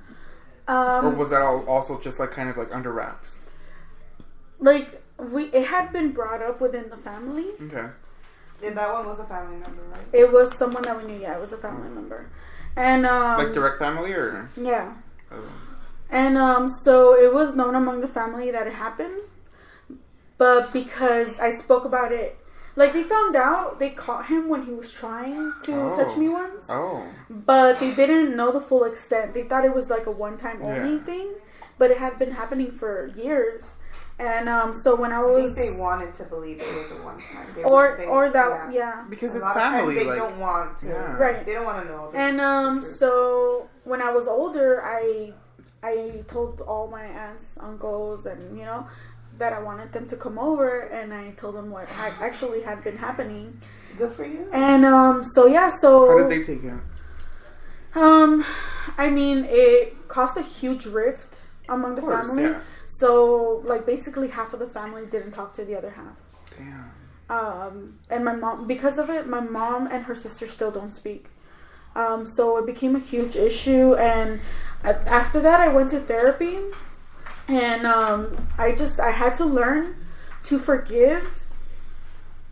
Or was that all also just like kind of like under wraps? Like it had been brought up within the family. Okay. And that one was a family member, right? It was someone that we knew. Yeah, it was a family member, and Like direct family or? yeah. Oh. And so it was known among the family that it happened, but because I spoke about it, like they found out, they caught him when he was trying to touch me once, Oh. but they didn't know the full extent. They thought it was like a one-time only Yeah. thing, but it had been happening for years. And so when I I was, think they wanted to believe it was a one time. or that, yeah. Because A it's lot of times family. they like, don't want to. Yeah. Right. They don't want to know. And so when I was older, I told all my aunts, uncles, and that I wanted them to come over, and I told them what actually had been happening. Good for you. And so yeah, so How did they take it? I mean, it caused a huge rift among the family. Yeah. So like basically half of the family didn't talk to the other half. Damn. And my mom, because of it, my mom and her sister still don't speak. So it became a huge issue, and after that I went to therapy, and I had to learn to forgive,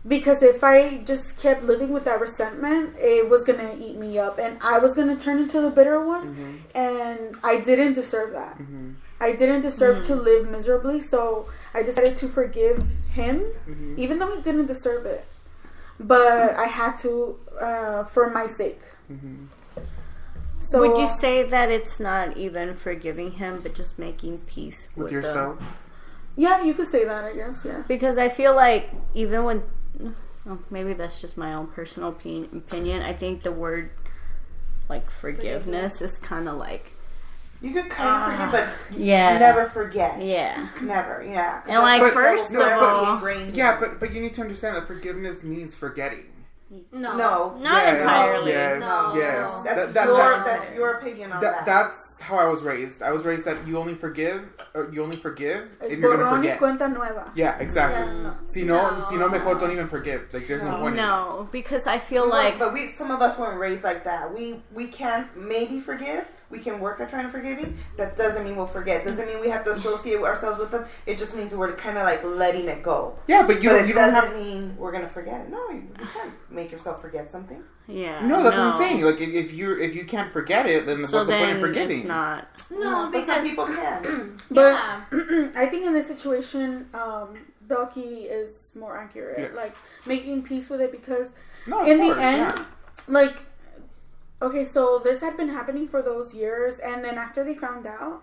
because if I just kept living with that resentment, it was gonna eat me up, and I was gonna turn into the bitter one, and I didn't deserve that. I didn't deserve to live miserably, so I decided to forgive him, even though he didn't deserve it. But I had to, for my sake. So, would you say that it's not even forgiving him, but just making peace With with yourself? yeah, you could say that, I guess, yeah. Because I feel like even when, maybe that's just my own personal opinion, I think the word like forgiveness is kind of like, You could kind of forgive, but yeah, never forget. yeah. Never, yeah. 'Cause And like But- first no, of but- all, ingrained. Yeah, but you need to understand that forgiveness means forgetting. no, No. not Yes, entirely. yes, no. yes. That's That- that's your opinion on that. That's how I was raised. I was raised that you only forgive if you're gonna Borrón y forget. cuenta nueva. Yeah, exactly. Yeah, no. Si no, mejor don't even forgive. Like, there's no point. No, because I feel We like weren't- but some of us weren't raised like that. We can maybe forgive, we can work at trying to forgiving. That doesn't mean we'll forget. Doesn't mean we have to associate ourselves with them. It just means we're kind of like letting it go. Yeah, but you It don't doesn't have. mean we're gonna forget it. No, you can't make yourself forget something. Yeah. No, that's what I'm saying. Like if you can't forget it, then what's the point of forgiving? It's not. No, But some because people can. But yeah. I think in this situation, Belky is more accurate. Yeah. Like making peace with it because No, of in course, the end, yeah. like, okay, so this had been happening for those years, and then after they found out,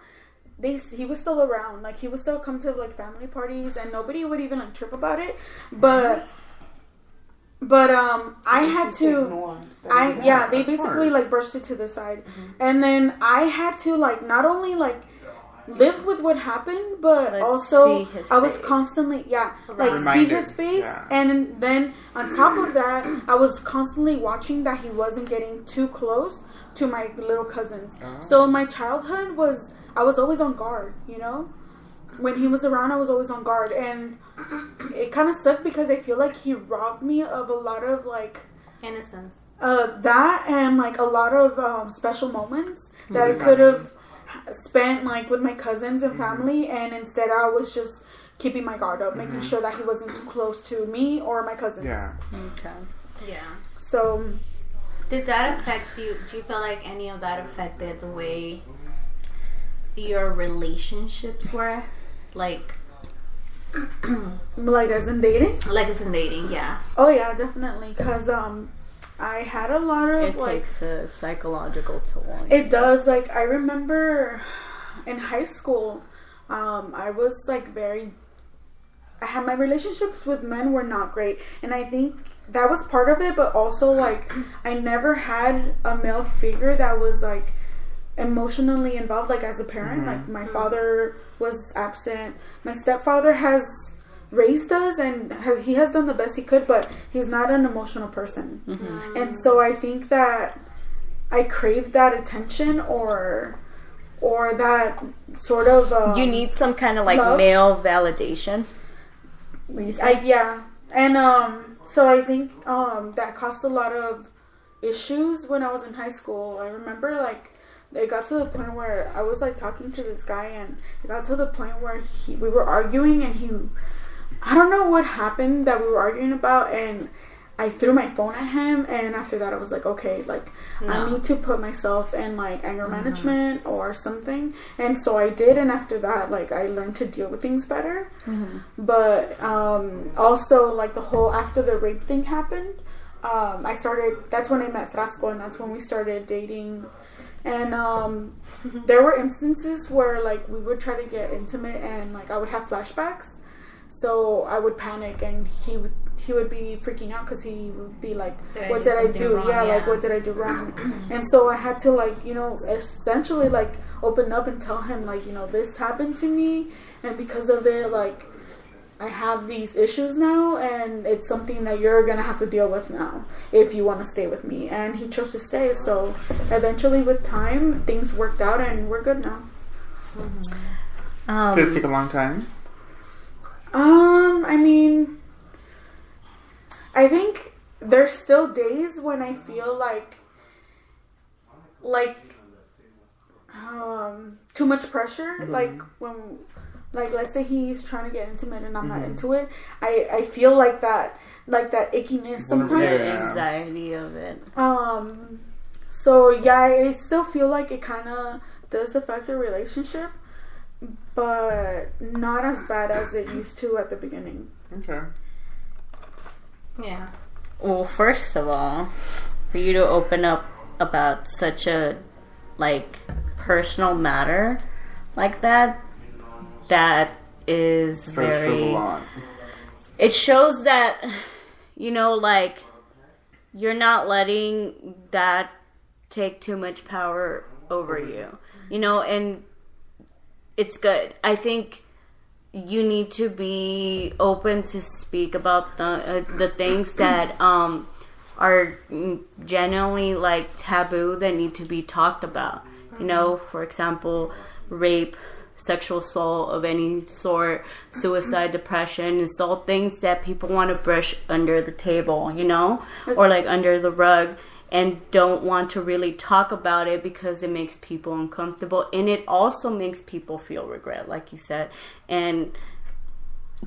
he was still around. Like he would still come to like family parties, and nobody would even like trip about it. But I had to. They basically like brushed it to the side, and then I had to like not only like live with what happened, but Like, also see his I was face. constantly like see Reminded, his face, yeah. and then on top of that, I was constantly watching that he wasn't getting too close to my little cousins. So my childhood was I was always on guard, you know. When he was around, I was always on guard, and it kind of sucked because I feel like he robbed me of a lot of like innocence. that and like a lot of special moments that I could have spent like with my cousins and family, and instead I was just keeping my guard up, making sure that he wasn't too close to me or my cousins. Yeah. Okay. Yeah. So Did that affect you? Do you feel like any of that affected the way your relationships were? Like as in dating? Like as in dating, yeah. Oh yeah, definitely. Cause I had a lot of It like. takes a psychological toll on you. It does. Like I remember in high school, I was like I had my relationships with men were not great, and I think that was part of it. But also like I never had a male figure that was like emotionally involved, like as a parent. Like my father was absent. My stepfather has raised us and he has done the best he could, but he's not an emotional person. And so I think that I craved that attention or that sort of you need some kind of like love. male validation. What you say? yeah. And so I think that caused a lot of issues when I was in high school. I remember like it got to the point where I was like talking to this guy, and it got to the point where we were arguing, and I don't know what happened that we were arguing about, and I threw my phone at him, and after that I was like, okay, like I need to put myself in like anger management or something, and so I did, and after that like I learned to deal with things better. But also like the whole after the rape thing happened, that's when I met Frasco, and that's when we started dating. And there were instances where like we would try to get intimate, and like I would have flashbacks, so I would panic, and he would be freaking out because he would be like, what did I do? Wrong? Like what did I do wrong? And so I had to like, you know, essentially like open up and tell him like, you know, this happened to me, and because of it like I have these issues now, and it's something that you're gonna have to deal with now if you want to stay with me. And he chose to stay, so eventually with time things worked out and we're good now. Did it take a long time? I mean, I think there's still days when I feel like too much pressure, like when like let's say he's trying to get intimate and I'm not into it, I feel like that ickiness sometimes. Yeah. Anxiety of it. So yeah, I still feel like it kind of does affect the relationship, but not as bad as it used to at the beginning. Okay. Yeah. Well, first of all, for you to open up about such a like personal matter like that is So very. it shows a lot. It shows that, you know, like you're not letting that take too much power over you, you know, and it's good. I think you need to be open to speak about the things that are genuinely like taboo that need to be talked about. You know, for example, rape, sexual assault of any sort, suicide, depression, it's all things that people want to brush under the table, you know, or like under the rug. and don't want to really talk about it because it makes people uncomfortable, and it also makes people feel regret, like you said. And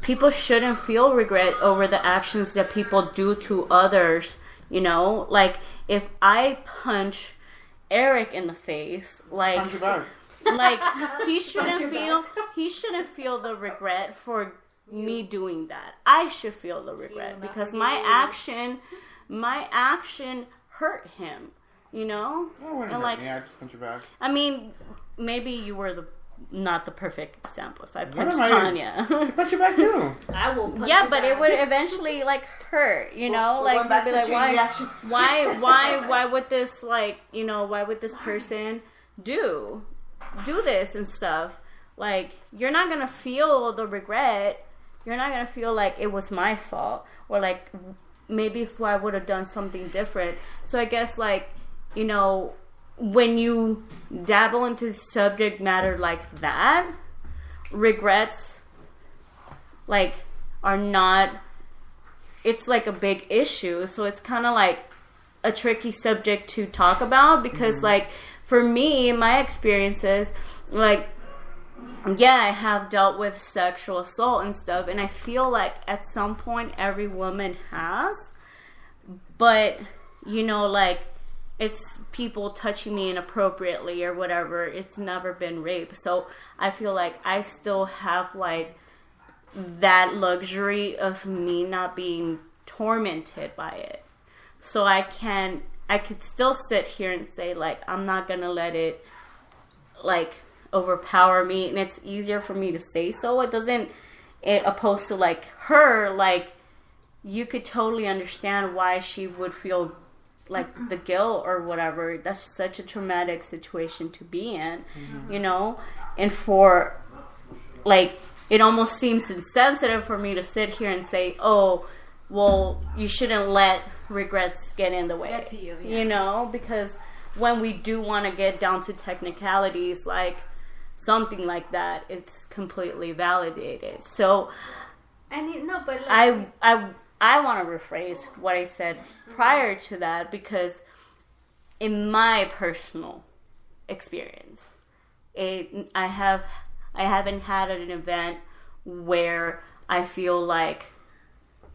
people shouldn't feel regret over the actions that people do to others, you know? Like, if I punch Eric in the face, like, Punch you back. like he shouldn't feel the regret for me doing that. I should feel the regret because my action hurt him, you know? I wouldn't And hurt like, me. I'd just punch you back. I mean, maybe you were not the perfect example. If I What punched am I? Tanya, I'd punch you back too. I will punch yeah, you but back. it would eventually like hurt, you know? We're Like going back you'd be to like, chain reaction. why would this, like, you know, why would this person do this and stuff? Like, you're not gonna feel the regret. You're not gonna feel like it was my fault, or like maybe if I would have done something different. So I guess, like, you know, when you dabble into subject matter like that, regrets, like, are not, it's like a big issue. So it's kind of like a tricky subject to talk about because, like, for me, my experiences, like, yeah, I have dealt with sexual assault and stuff, and I feel like at some point every woman has, but, you know, like, it's people touching me inappropriately or whatever. It's never been rape. So I feel like I still have, like, that luxury of me not being tormented by it. So I could still sit here and say, like, I'm not gonna let it, like, overpower me, and it's easier for me to say so. Opposed to, like, her, like, you could totally understand why she would feel like the guilt or whatever. That's such a traumatic situation to be in, you know? And for, like, it almost seems insensitive for me to sit here and say, oh, well, you shouldn't let regrets get in the way. Get to you, yeah. You know? Because when we do want to get down to technicalities, like, something like that, it's completely validated. So, but like, I want to rephrase what I said prior to that, because in my personal experience, I haven't had an event where I feel like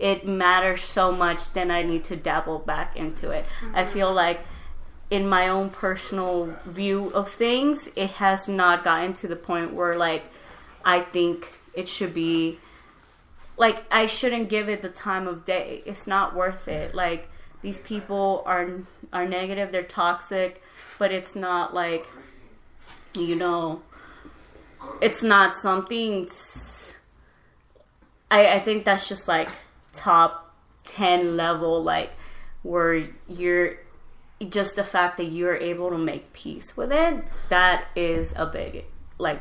it matters so much then I need to dabble back into it. I feel like in my own personal view of things, it has not gotten to the point where, like, I think it should be, like, I shouldn't give it the time of day. It's not worth it. Like, these people are negative, they're toxic, but it's not like, you know, it's not something. I think that's just like top 10 level, like, where you're just the fact that you're able to make peace with it. That is a big, like,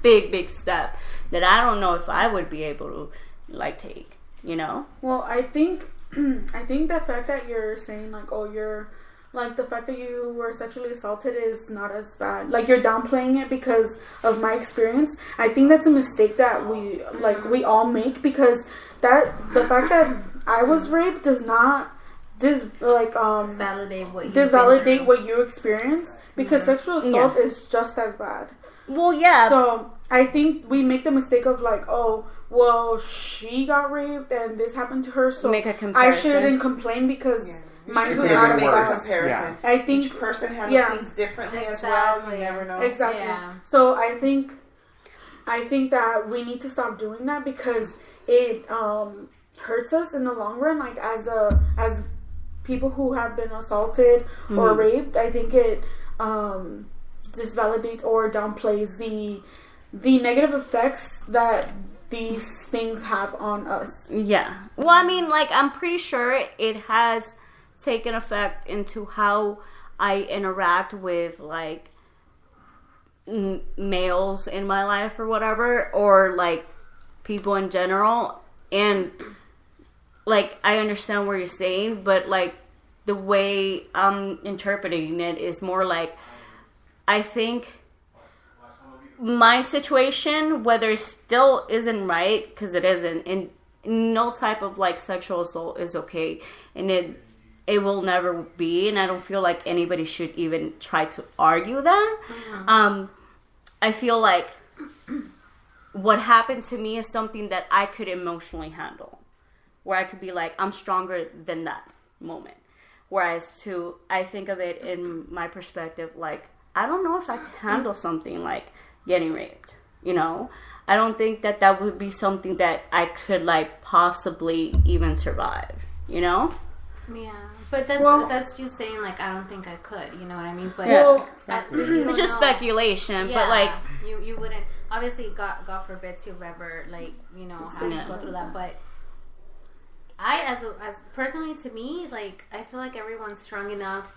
big step that I don't know if I would be able to, like, take, you know? Well, I think the fact that you're saying, like, oh, you're, like, the fact that you were sexually assaulted is not as bad. Like, you're downplaying it because of my experience. I think that's a mistake that we all make, because the fact that I was raped does not validate what you experienced, because sexual assault is just as bad. Well, yeah. So I think we make the mistake of, like, oh, well, she got raped and this happened to her, so make a comparison. I shouldn't complain because mine was Yeah, not make as a bad. comparison. I think Each person handles things differently as well. Exactly. You never know. exactly. Yeah. So I think that we need to stop doing that, because it hurts us in the long run. Like, as people who have been assaulted or raped, I think it disvalidates or downplays the negative effects that these things have on us. Yeah. Well, I mean, like, I'm pretty sure it has taken effect into how I interact with, like, males in my life or whatever, or, like, people in general. And, like, I understand what you're saying, but, like, the way I'm interpreting it is more like, I think my situation, whether it still isn't right, because it isn't, and no type of, like, sexual assault is okay, and it will never be, and I don't feel like anybody should even try to argue that. I feel like what happened to me is something that I could emotionally handle, where I could be like, I'm stronger than that moment. Whereas I think of it in my perspective, like, I don't know if I can handle something like getting raped, you know? I don't think that would be something that I could, like, possibly even survive, you know? Yeah, but that's you saying, like, I don't think I could, you know what I mean? But it's just speculation, but, like... You wouldn't... Obviously, God forbid you've ever, like, you know, had to go through that, but... as personally, to me, like, I feel like everyone's strong enough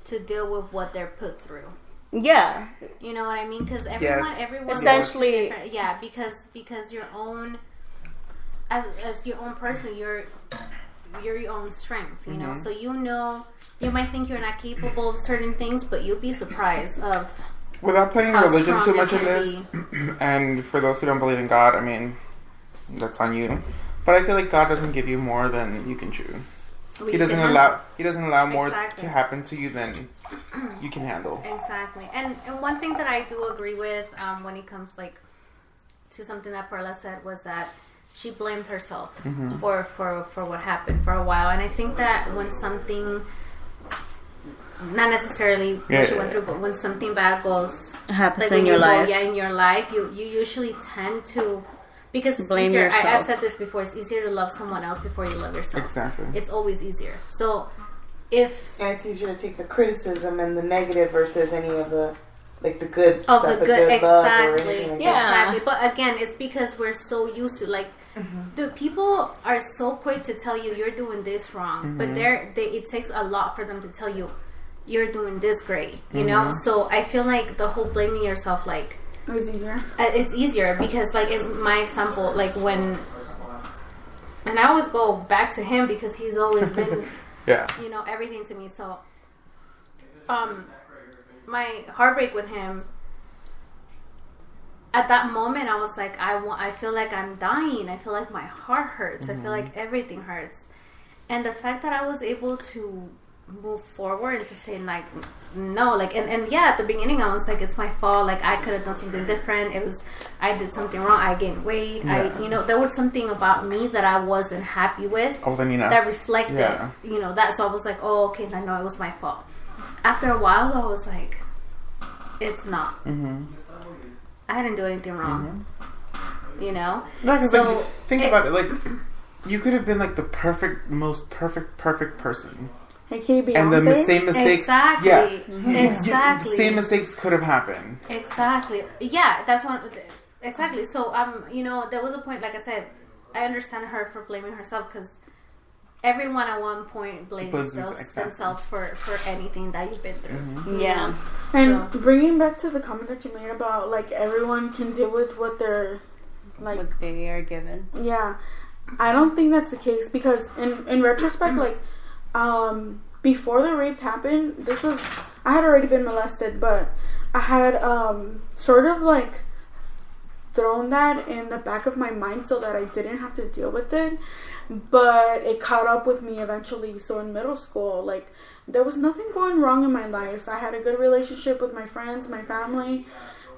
to deal with what they're put through. Yeah. You know what I mean? Because everyone essentially, yeah, because your own, as your own person, you're your own strength, you know? So you might think you're not capable of certain things, but you'll be surprised of... Without putting religion too much in this, and for those who don't believe in God, I mean, that's on you. But I feel like God doesn't give you more than you can chew. He doesn't allow more to happen to you than you can handle. Exactly. And one thing that I do agree with when it comes like to something that Perla said was that she blamed herself for what happened for a while. And I think that when something, not necessarily what she went through, but when something bad happens in your life, in your life, you usually tend to, because blame yourself. I've said this before, it's easier to love someone else before you love yourself. Exactly. It's always easier. So and it's easier to take the criticism and the negative versus any of the like the good stuff, the good exactly. Like exactly. But again, it's because we're so used to, like, the people are so quick to tell you you're doing this wrong, but it takes a lot for them to tell you you're doing this great, you know? So I feel like the whole blaming yourself, like, it's easier. It's easier because, like, in my example, like, when, and I always go back to him because he's always been, you know, everything to me. So, my heartbreak with him, at that moment, I was like, I feel like I'm dying. I feel like my heart hurts. I feel like everything hurts. And the fact that I was able to move forward and to say, like, no, like, and yeah, at the beginning I was like, it's my fault, like, I could have done something different, I did something wrong, I gained weight, there was something about me that I wasn't happy with, that reflected, you know, that, so I was like, oh, okay, I know it was my fault. After a while, I was like, it's not. I didn't do anything wrong, you know? No, so, like, think about it, like, you could have been, like, the most perfect person. Beyonce. And the same mistakes, exactly. The same mistakes could have happened. Exactly. Yeah, that's one. Exactly. So, you know, there was a point. Like I said, I understand her for blaming herself because everyone at one point blames themselves for anything that you've been through. Yeah. And bringing back to the comment that you made about, like, everyone can deal with what they're, like, what they are given. Yeah, I don't think that's the case because in retrospect, like. Before the rape happened, I had already been molested, but I had, sort of, like, thrown that in the back of my mind so that I didn't have to deal with it, but it caught up with me eventually. So in middle school, like, there was nothing going wrong in my life. I had a good relationship with my friends, my family,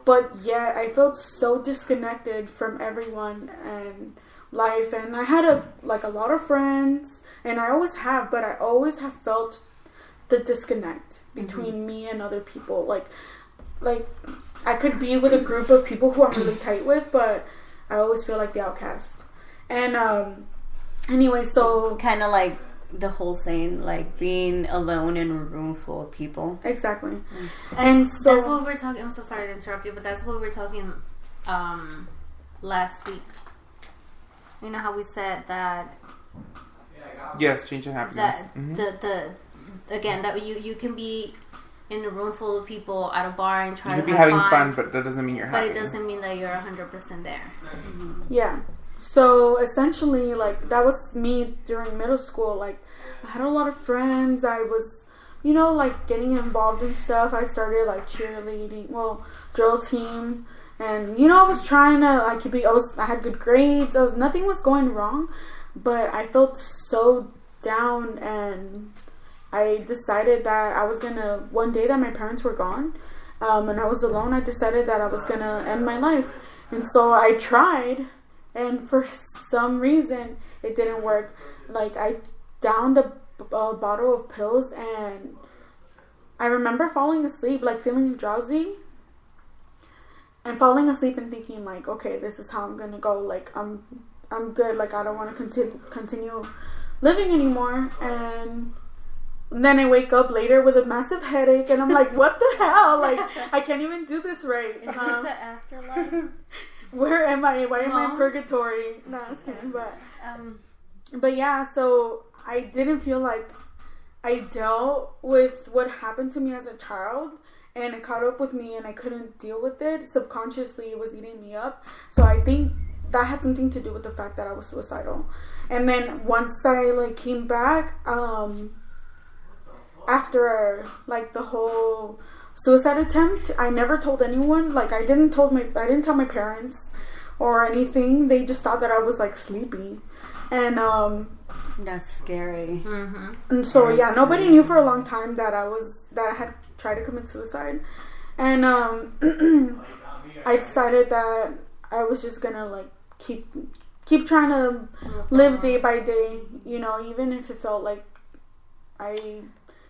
but yet I felt so disconnected from everyone and life, and I had a lot of friends, and I always have, but I always have felt the disconnect between me and other people. Like I could be with a group of people who I'm really tight with, but I always feel like the outcast. And anyway, so kind of like the whole saying, like, being alone in a room full of people. Exactly. And so that's what we're talking. I'm so sorry to interrupt you, but that's what we were talking last week. You know how we said that. Yes, change and happiness. That again, that you can be in a room full of people at a bar and try to be having fun, but that doesn't mean you're happy. But it doesn't mean that you're 100% there. Yeah. So essentially, like, that was me during middle school. Like, I had a lot of friends. I was, you know, like, getting involved in stuff. I started, like, cheerleading, drill team. And, you know, I was trying to, like, I had good grades. Nothing was going wrong. But I felt so down and I decided that I was gonna, one day that my parents were gone, and I was alone, I decided that I was gonna end my life. And so I tried, and for some reason it didn't work. Like, I downed a bottle of pills, and I remember falling asleep, like feeling drowsy and falling asleep and thinking like, okay, this is how I'm gonna go. Like, I'm good. Like, I don't want to continue living anymore. And then I wake up later with a massive headache, and I'm like, what the hell? Like, I can't even do this right. Is this the afterlife? Where am I? Why am I in purgatory? No, I'm just kidding. But yeah, so I didn't feel like I dealt with what happened to me as a child, and it caught up with me, and I couldn't deal with it. Subconsciously, it was eating me up. So I think that had something to do with the fact that I was suicidal. And then once I like came back, after like the whole suicide attempt, I never told anyone. Like, I didn't tell my parents or anything. They just thought that I was like sleepy, and that's scary. Mm-hmm. And so yeah, nobody knew for a long time that I had tried to commit suicide. And I decided that I was just gonna like keep trying to live day by day, you know, even if it felt like I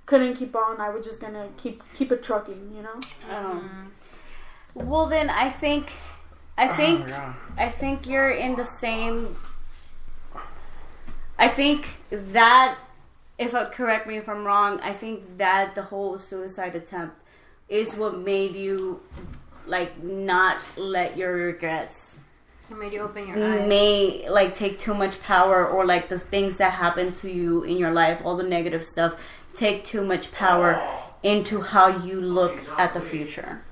couldn't keep on, I was just gonna keep it trucking, you know. Well, then I think you're in the same. I think that, correct me if I'm wrong, I think that the whole suicide attempt is what made you like not let your regrets. It made you open your eyes. May like take too much power, or like the things that happen to you in your life, all the negative stuff, take too much power into how you look at the future.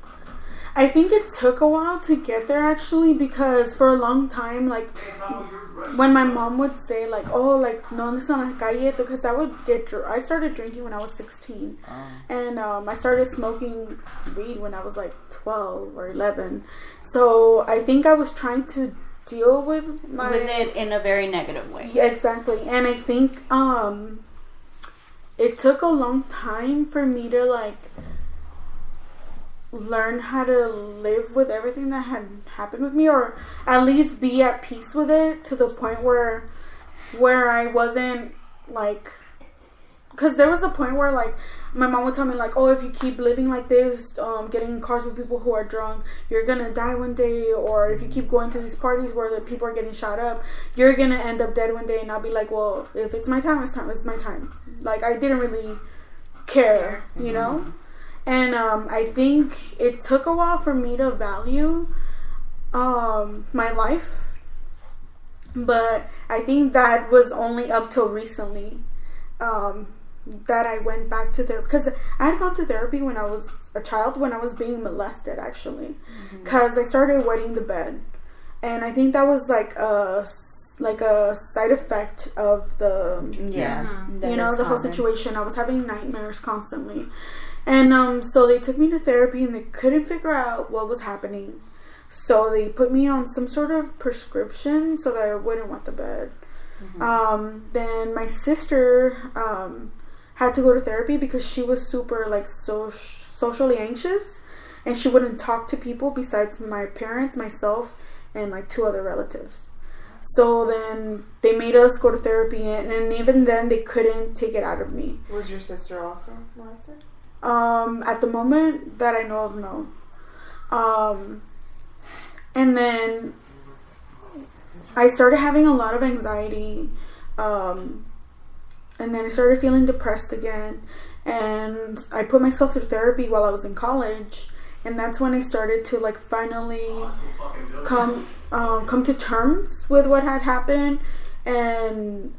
I think it took a while to get there, actually, because for a long time, like, when my mom would say, like, oh, like, no andes en la calle, because I started drinking when I was 16, and I started smoking weed when I was, like, 12 or 11, so I think I was trying to deal with it in a very negative way. Yeah, exactly, and I think, it took a long time for me to, like, learn how to live with everything that had happened with me, or at least be at peace with it, to the point where I wasn't like, because there was a point where like my mom would tell me like, oh, if you keep living like this, getting in cars with people who are drunk, you're gonna die one day, or if you keep going to these parties where the people are getting shot up, you're gonna end up dead one day. And I'll be like, well, if it's my time, it's my time. Like, I didn't really care, you know. And I think it took a while for me to value my life. But I think that was only up till recently that I went back to therapy. Because I had gone to therapy when I was a child, when I was being molested, actually. Because I started wetting the bed. And I think that was like a side effect of the, the whole situation. I was having nightmares constantly. And so they took me to therapy, and they couldn't figure out what was happening. So they put me on some sort of prescription so that I wouldn't wet the bed. Then my sister had to go to therapy because she was super like socially anxious, and she wouldn't talk to people besides my parents, myself, and like 2 other relatives. So then they made us go to therapy, and even then they couldn't take it out of me. Was your sister also molested? At the moment that I know of, no. And then I started having a lot of anxiety, and then I started feeling depressed again, and I put myself through therapy while I was in college, and that's when I started to like finally come to terms with what had happened, and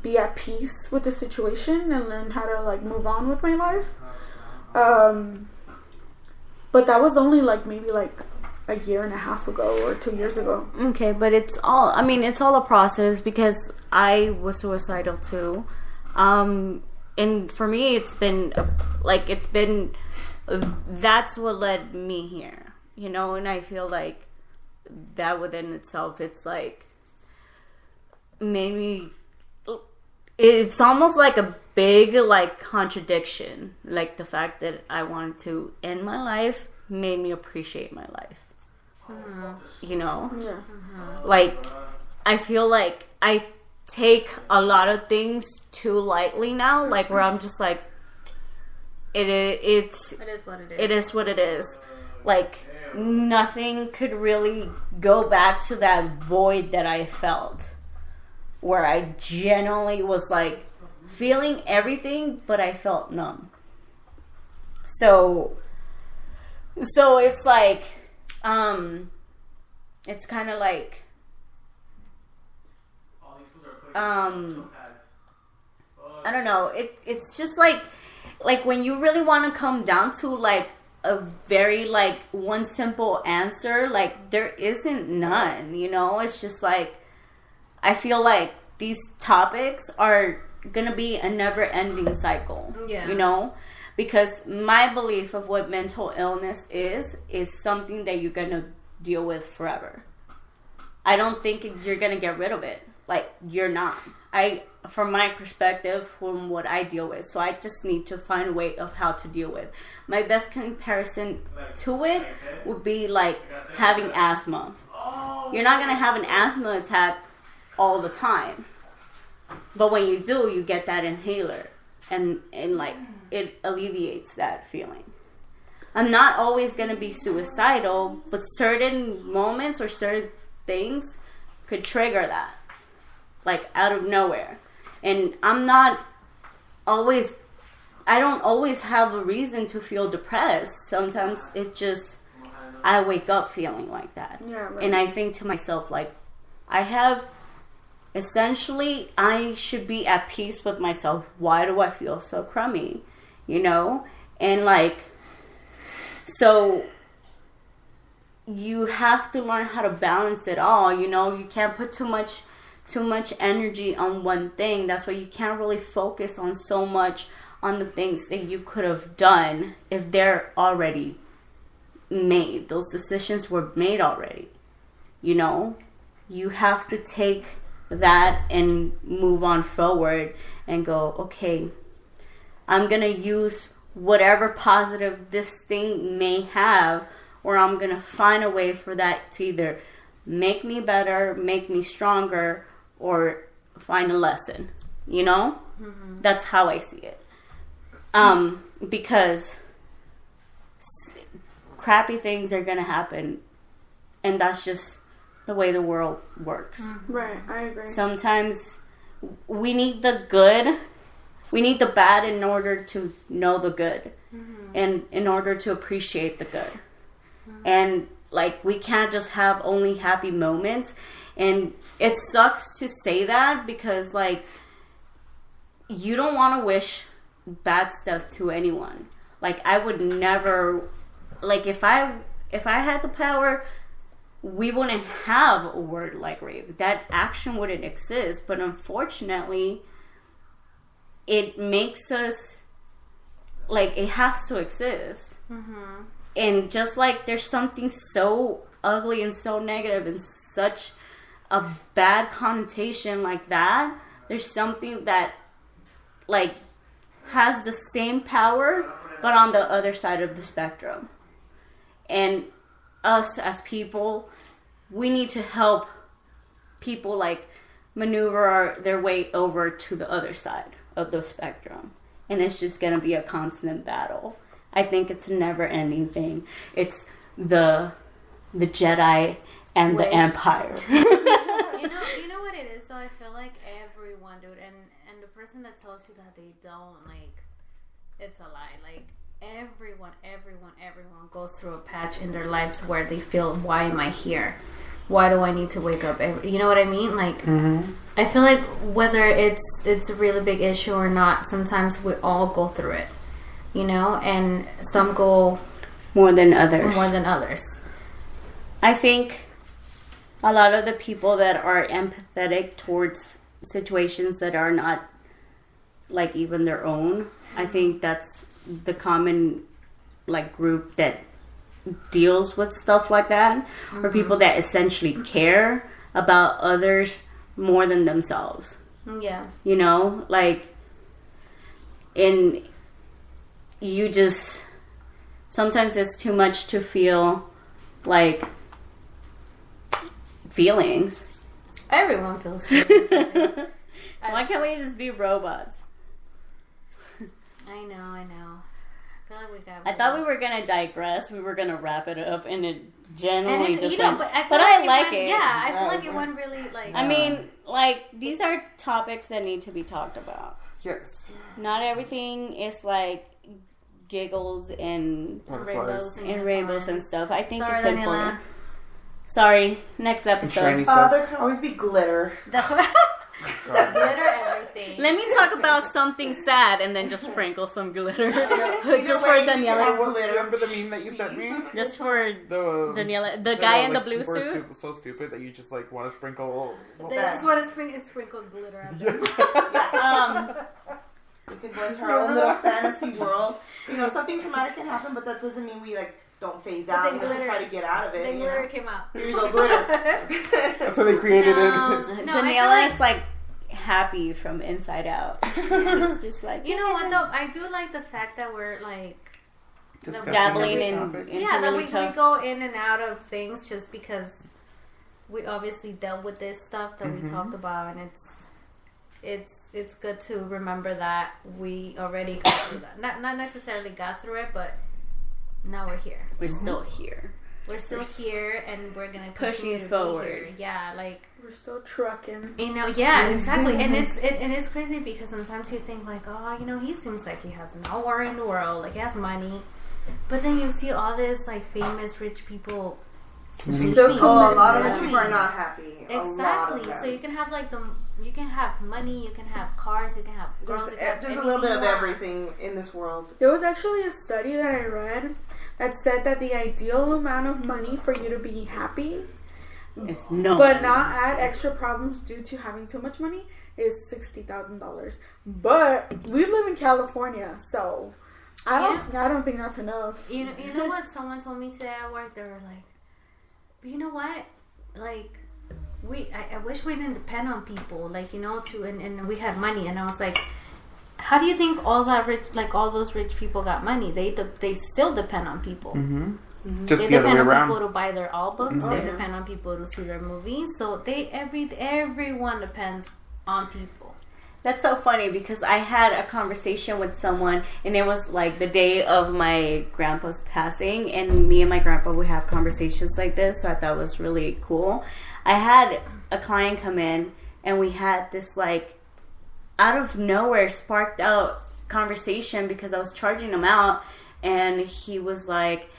be at peace with the situation, and learn how to like move on with my life. But that was only like maybe like a year and a half ago or 2 years ago. Okay, but it's all a process, because I was suicidal too. And for me, it's been that's what led me here, you know, and I feel like that within itself, it's like made me, it's almost like a big like contradiction. Like the fact that I wanted to end my life made me appreciate my life. You know? Yeah. Like, I feel like I take a lot of things too lightly now. Like, where I'm just like, it is what it is. It is what it is. Like, nothing could really go back to that void that I felt. Where I genuinely was like, feeling everything, but I felt numb. So it's like, it's kind of like, I don't know. It's just like when you really want to come down to like a very like one simple answer, like there isn't none, you know? It's just like, I feel like these topics are gonna be a never-ending cycle. Yeah. You know, because my belief of what mental illness is something that you're gonna deal with forever. I don't think you're gonna get rid of it. Like, you're not. From my perspective, from what I deal with, so I just need to find a way of how to deal with. My best comparison to it would be like having asthma. You're not gonna have an asthma attack all the time. But when you do, you get that inhaler, and like it alleviates that feeling. I'm not always gonna be suicidal, but certain moments or certain things could trigger that, like out of nowhere. And I don't always have a reason to feel depressed. Sometimes it just, I wake up feeling like that. Yeah, right. And I think to myself, like, essentially, I should be at peace with myself. Why do I feel so crummy? You know? And like, so you have to learn how to balance it all. You know, you can't put too much energy on one thing. That's why you can't really focus on so much on the things that you could have done if they're already made. Those decisions were made already. You know? You have to take that and move on forward and go, okay, I'm gonna use whatever positive this thing may have, or I'm gonna find a way for that to either make me better, make me stronger, or find a lesson. You know? Mm-hmm. That's how I see it. Because crappy things are gonna happen, and that's just the way the world works. Right, I agree. Sometimes we need the good, we need the bad in order to know the good, and in order to appreciate the good. And like, we can't just have only happy moments. And it sucks to say that, because like, you don't want to wish bad stuff to anyone. Like, I would never, like, if I had the power, we wouldn't have a word like rape. That action wouldn't exist. But unfortunately, it makes us, like, it has to exist. Mm-hmm. And just like there's something so ugly and so negative and such a bad connotation like that, there's something that, like, has the same power, but on the other side of the spectrum. And us as people, we need to help people like maneuver their way over to the other side of the spectrum. And it's just going to be a constant battle. I think it's a never-ending thing. It's the Jedi and the Empire. you know what it is? So I feel like everyone, dude, and the person that tells you that they don't, like, it's a lie. Like, everyone goes through a patch in their lives where they feel, why am I here? Why do I need to wake up you know what I mean? Like, I feel like whether it's a really big issue or not, sometimes we all go through it, you know, and some go more than others. I think a lot of the people that are empathetic towards situations that are not like even their own, I think that's the common like group that deals with stuff like that, or people that essentially care about others more than themselves. Yeah. You know, like, and you just, sometimes it's too much to feel like feelings. Everyone feels feelings. Why can't we just be robots? I know. I feel like we got. I thought we were gonna digress. We were gonna wrap it up, and it generally just went. But I like it. Yeah, I feel like it went really like. I mean, like, these are topics that need to be talked about. Yes. Not everything is like giggles and Butterflies. rainbows and stuff. I think Sorry, it's Daniela. important. Sorry, next Shiny episode. stuff. There can always be glitter. That's what. Glitter everything. Let me talk about something sad and then just sprinkle some glitter. Either Just way, for you can have Daniela. glitter. Remember the meme that you sent me? Just for The Daniela. The guy in the blue people are suit. so stupid that you just like want to sprinkle. They just want to sprinkle glitter at them. We can go into our own little fantasy world. You know, something traumatic can happen, but that doesn't mean we like don't phase out. then We have to glitter- try to get out of it. Then you glitter know? came out. Here you go, glitter. That's why they created No, it. I feel Daniela is like happy from inside out. It's just like, You know what though? I do like the fact that we're like Discussing dabbling every in topic. into that really we tough. go in and out of things just because we obviously dealt with this stuff that we talked about, and it's good to remember that we already got through that. Not necessarily got through it, but now we're here. We're still here. We're still here, and we're gonna Pushing continue to forward. Be here. Yeah, like We're still trucking. you know, yeah, exactly. And it's crazy because sometimes you think like, oh, you know, he seems like he has no worry in the world, like he has money, but then you see all this like famous rich people. Still Oh, a lot of Yeah. rich people are not happy. A lot of Exactly. them. So you can have like you can have money, you can have cars, you can have girls. you can have There's a little bit of anything you want. everything in this world. There was actually a study that I read that said that the ideal amount of money for you to be happy, It's no. but not add extra problems due to having too much money, is $60,000. But we live in California, so I don't think that's enough. You know what? Someone told me today at work. They were like, "But you know what? Like, I wish we didn't depend on people. Like, you know, and we had money." And I was like, "How do you think all those rich people got money? They still depend on people. Just They the other way depend on around. people to buy their albums. They yeah. depend on people to see their movies. So everyone depends on people." That's so funny because I had a conversation with someone, and it was like the day of my grandpa's passing, and me and my grandpa would have conversations like this, so I thought it was really cool. I had a client come in, and we had this like out of nowhere sparked out conversation because I was charging him out, and he was like,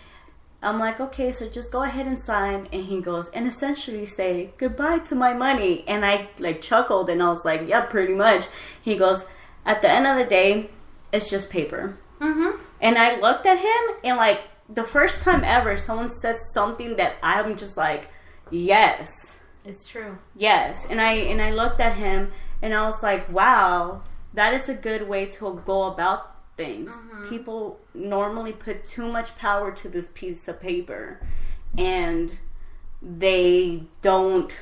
I'm like, okay, so just go ahead and sign. And he goes, and essentially say goodbye to my money. And I like chuckled, and I was like, yeah, pretty much. He goes, at the end of the day, it's just paper. Mm-hmm. And I looked at him, and like the first time ever someone said something that I'm just like, yes, It's true. yes. And I looked at him, and I was like, wow, that is a good way to go about things. People normally put too much power to this piece of paper, and they don't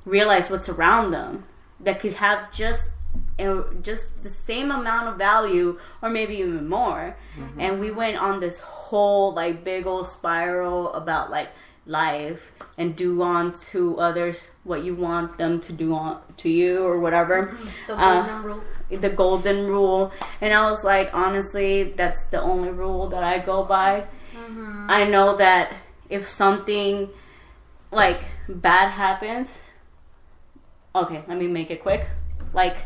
realize what's around them that could have just the same amount of value, or maybe even more. And we went on this whole like big old spiral about like life and do on to others what you want them to do on to you or whatever. The golden rule. The golden rule. And I was like, honestly, that's the only rule that I go by. I know that if something like bad happens, okay, let me make it quick, like,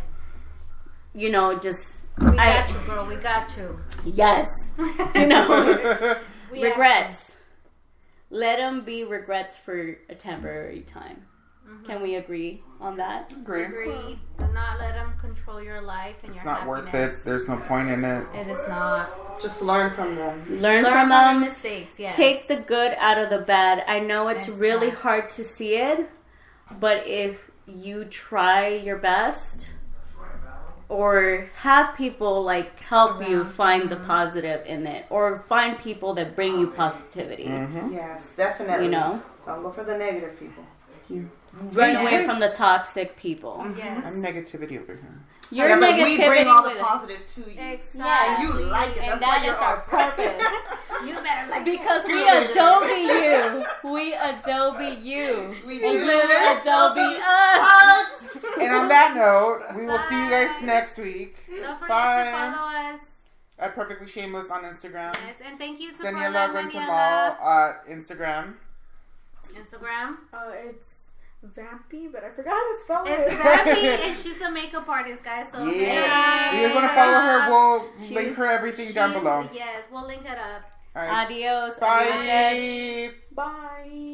you know, just We got you, girl. We got you. yes, you know, We regrets, let them be regrets for a temporary time. Can we agree on that? Agree. Do not let them control your life and It's your not happiness. worth it. There's no point in it. It is not. Just learn from them. Learn Learn from from them. your mistakes. Yes. Take the good out of the bad. I know it's really Exactly. hard to see it, but if you try your best or have people like help you find the positive in it, or find people that bring you positivity, Yes, definitely. you know? Don't go for the negative people. run away from the toxic people. Yes. I'm negativity over here. Your yeah, but negativity we bring all the with positive to you. Exactly. And you like it. and That's why that you're is our purpose. You better like Because we Adobe you. We Adobe you. And you Adobe us. And on that note, we will see you guys next week. Don't forget Bye. to follow us. At Perfectly Shameless on Instagram. Yes, and thank you to Daniela Paula Guantamal at Instagram. Instagram. It's Vampy, but I forgot how to spell It's it. Vampy, and she's a makeup artist, guys. So Yeah. If you guys want to follow her, we'll link her everything down below. Yes, we'll link it up. All right. Adios. Bye. Bye.